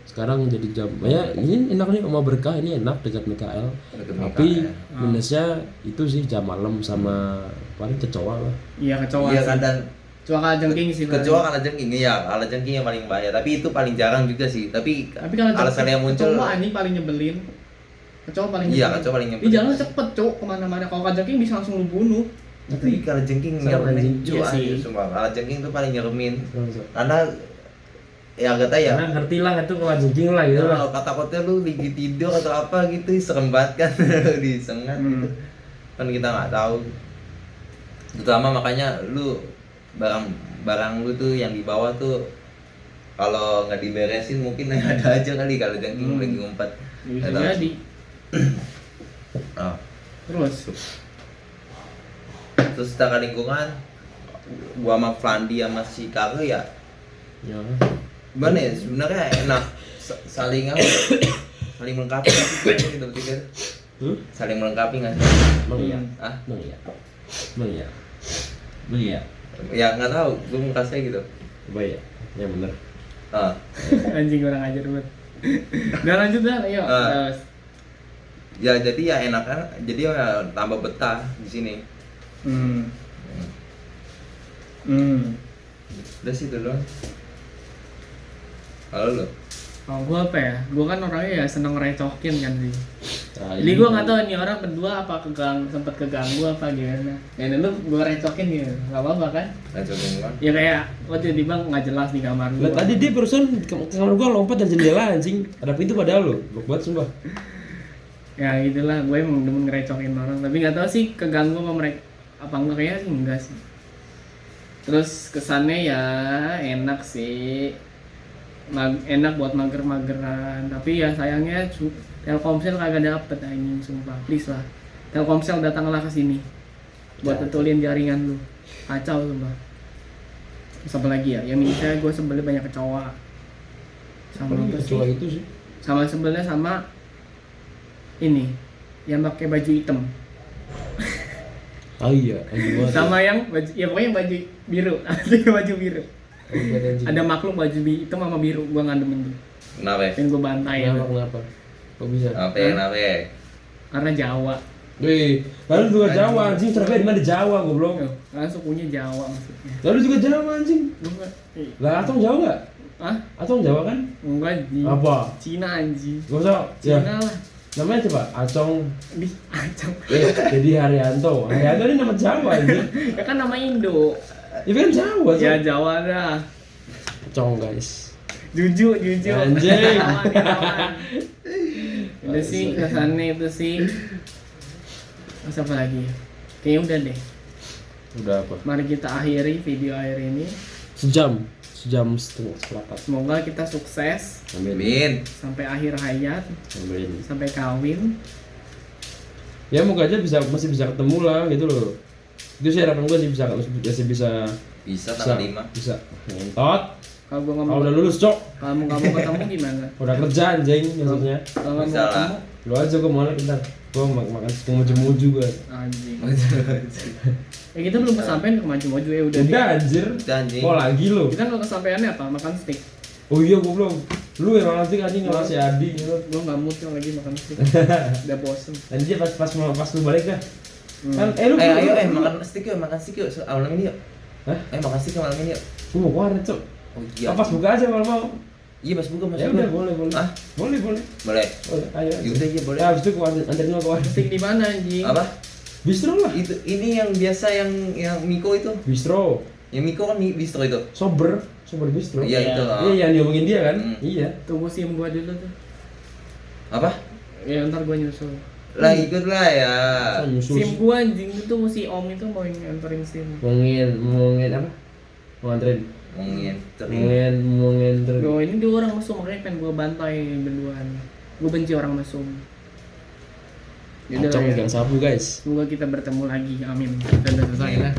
Speaker 1: Sekarang jadi jam ya ini enak nih sama berkah ini enak dekat MKL.
Speaker 2: Dekat
Speaker 1: Tapi
Speaker 2: MKL.
Speaker 1: minusnya itu sih jam malam sama paling kecoa lah.
Speaker 3: Iya kecoa
Speaker 2: Iya
Speaker 3: sih.
Speaker 2: kadang
Speaker 3: Kecoa kalajengking sih.
Speaker 2: kecoa kalajengking ya, kalajengking yang paling bahaya. Tapi itu paling jarang juga sih. Tapi
Speaker 3: kalau
Speaker 2: alasan yang muncul
Speaker 3: kecoa anjing paling nyebelin. Kecoa paling
Speaker 2: Iya,
Speaker 3: nyebelin.
Speaker 2: kecoa paling nyebelin.
Speaker 3: Di jalan cepet cok kemana-mana. Kalau kalajengking bisa langsung lu bunuh.
Speaker 2: tapi kalajengking
Speaker 1: Serem,
Speaker 2: nyeremin
Speaker 1: anjing.
Speaker 2: cuy,
Speaker 3: Iya sih.
Speaker 2: sumpah kalajengking tuh paling nyeremin. Karena ya kata ya
Speaker 1: Karena ngerti lah itu kalajengking lah gitu lah.
Speaker 2: kalau kata-kata lu lagi tidur atau apa gitu serem banget kan disengat gitu kan kita nggak tahu terutama makanya lu barang lu tuh yang dibawa tuh kalau nggak diberesin mungkin ada aja kali kalau jangking lagi ngumpet.
Speaker 3: Bisa
Speaker 2: Nggak tahu.
Speaker 3: jadi.
Speaker 2: Oh.
Speaker 3: Terus
Speaker 2: Secara lingkungan gua sama Flandi sama si Karo ya
Speaker 1: Ya.
Speaker 2: gimana ya sebenarnya enak saling apa saling melengkapi gitu bertiga saling melengkapi nggak sih?
Speaker 1: Emang iya.
Speaker 2: Ah
Speaker 1: Emang iya. Emang iya. Emang iya.
Speaker 2: ya nggak tahu gue mau kasih gitu.
Speaker 1: Apa ya? Ya bener.
Speaker 2: Ah
Speaker 3: anjing orang ajar banget. Udah lanjut dah, ayo. Terus.
Speaker 2: ya jadi ya enak kan jadi ya tambah betah di sini. Udah sih itu doang. Kalau lo
Speaker 3: Oh, gua apa ya? Gua kan orangnya ya seneng recokin kan sih.
Speaker 1: Nah,
Speaker 3: Jadi
Speaker 1: ini
Speaker 3: gua nggak tahu nih orang berdua apa sempet keganggu apa gimana. Ya dulu gua recokin gitu, nggak apa-apa kan?
Speaker 2: lanjutin gua.
Speaker 3: Ya kayak lo tiba-tiba nggak jelas di kamar
Speaker 1: Lah,
Speaker 3: gua.
Speaker 1: tadi dia barusan ke kamar gua lompat dari jendela anjing. Ada pintu padahal lo. Blok banget sumpah.
Speaker 3: Ya gitulah, gue emang demen ngerecokin orang. Tapi nggak tahu sih keganggu sama mereka apa enggak, kayaknya sih enggak sih. Terus kesannya ya enak sih. Enak buat mager-mageran, tapi ya sayangnya Telkomsel kagak dapet anjing sumpah. Please lah, Telkomsel datanglah ke sini buat betulin jaringan lu. Kacau sumpah. Terus apa lagi ya? Yang ini saya gue sebelnya banyak kecoa. Sama apa sih?
Speaker 1: Kecoa itu sih.
Speaker 3: Sama sebelnya sama ini yang pakai baju hitam.
Speaker 1: Ah iya, anjing banget.
Speaker 3: Sama yang baju, ya pokoknya yang baju biru. Ada baju biru. Ada makhluk baju hitam sama biru, gua nggak demen tuh.
Speaker 2: Kenapa?
Speaker 3: Pengen gua bantai ya.
Speaker 1: Kenapa? Kok bisa?
Speaker 2: Kenapa ya? Kenapa ya?
Speaker 3: Karena Jawa.
Speaker 1: Wih, lalu juga Jawa anjing, Surabaya di mana Jawa goblok.
Speaker 3: Karena sukunya Jawa maksudnya.
Speaker 1: Lalu juga Jawa anjing.
Speaker 3: Gua nggak-
Speaker 1: Lah, Atong Jawa enggak?
Speaker 3: Hah?
Speaker 1: Atong Jawa kan?
Speaker 3: Enggak di
Speaker 1: Apa?
Speaker 3: Cina anjing.
Speaker 1: Gak usah. Ya.
Speaker 3: Cina lah.
Speaker 1: Namanya coba Acong.
Speaker 3: Di acam.
Speaker 1: Jadi Haryanto. Haryanto ini nama Jawa anjing.
Speaker 3: Ya kan nama Indo.
Speaker 1: Ya kan Jawa,
Speaker 3: Ya
Speaker 1: Cong.
Speaker 3: Jawa dah.
Speaker 1: Acong guys.
Speaker 3: Juju.
Speaker 1: Anjing.
Speaker 3: Aman. Itu sih kesannya itu sih. Terus apa lagi ya? Kayaknya udah deh.
Speaker 1: Udah apa?
Speaker 3: Mari kita akhiri video akhir ini.
Speaker 1: Sejam setengah seperempat.
Speaker 3: Semoga kita sukses
Speaker 2: Amin.
Speaker 3: sampai akhir hayat,
Speaker 1: Amin.
Speaker 3: sampai kawin.
Speaker 1: Ya moga aja masih bisa ketemu lah gitu loh. Itu sih harapan gue sih masih bisa
Speaker 2: Bisa tanggal 5.
Speaker 1: bisa ngentot.
Speaker 3: Kalau gua nggak
Speaker 1: Kalau
Speaker 3: mau,
Speaker 1: udah lulus cok,
Speaker 3: kalau nggak mau ketemu gimana?
Speaker 1: udah kerja anjing maksudnya.
Speaker 3: Kalau nggak mau
Speaker 2: Bisa lah.
Speaker 3: ketemu,
Speaker 1: Lu aja gue mau bentar. Gue makan moju-moju gue.
Speaker 3: anjing. Ya kita belum kesampaian ke maju-maju ya udah.
Speaker 1: Udah
Speaker 3: deh.
Speaker 1: anjir.
Speaker 2: Udah, anjing.
Speaker 1: Mau lagi lo.
Speaker 3: Kita kalau kesampaiannya apa? Makan steak.
Speaker 1: Oh iya gue belum. Lu yang nanti anjing sama si Adi gitu.
Speaker 3: Gua nggak mood yang lagi makan steak. Udah bosen.
Speaker 1: Nanti dia pas lu balik dah. Kan lu
Speaker 2: Ayo makan steak yuk malam ini yuk.
Speaker 1: Hah?
Speaker 2: Makan steak malam ini yuk.
Speaker 1: Gue mau keluar cok.
Speaker 2: Oh iya.
Speaker 1: Pas buka aja kalau mau.
Speaker 2: Iya mas buka mas
Speaker 1: Ya
Speaker 2: buka.
Speaker 1: udah boleh.
Speaker 2: Ah
Speaker 1: Boleh.
Speaker 2: boleh.
Speaker 1: Boleh, ayo.
Speaker 2: Ya udah iya boleh.
Speaker 1: Ya, habis itu gua anterin lu keluar.
Speaker 3: Steak di mana anjing?
Speaker 2: Apa?
Speaker 1: Bistro lah.
Speaker 2: Itu ini yang biasa yang Miko itu.
Speaker 1: Bistro.
Speaker 2: Yang Miko kan bistro itu.
Speaker 1: Sober bistro.
Speaker 2: Iya itu.
Speaker 1: Iya, yang diomongin dia kan? Iya.
Speaker 3: Tunggu sim gua dulu tuh.
Speaker 2: Apa?
Speaker 3: Ya ntar gua nyusul.
Speaker 2: Lah ikut lah ya.
Speaker 3: Sim gua anjing itu si Om itu mau nganterin sim.
Speaker 1: Ngomongin apa? Mau nganterin. Ngomongin terus.
Speaker 3: Loh ini dua orang mesum makanya pengen gue bantai berduaan. Gue benci orang mesum. Yaudah lah
Speaker 1: Acong
Speaker 3: ya.
Speaker 1: gang sabu guys.
Speaker 3: Semoga kita bertemu lagi. Amin. Kita udah selesai lah.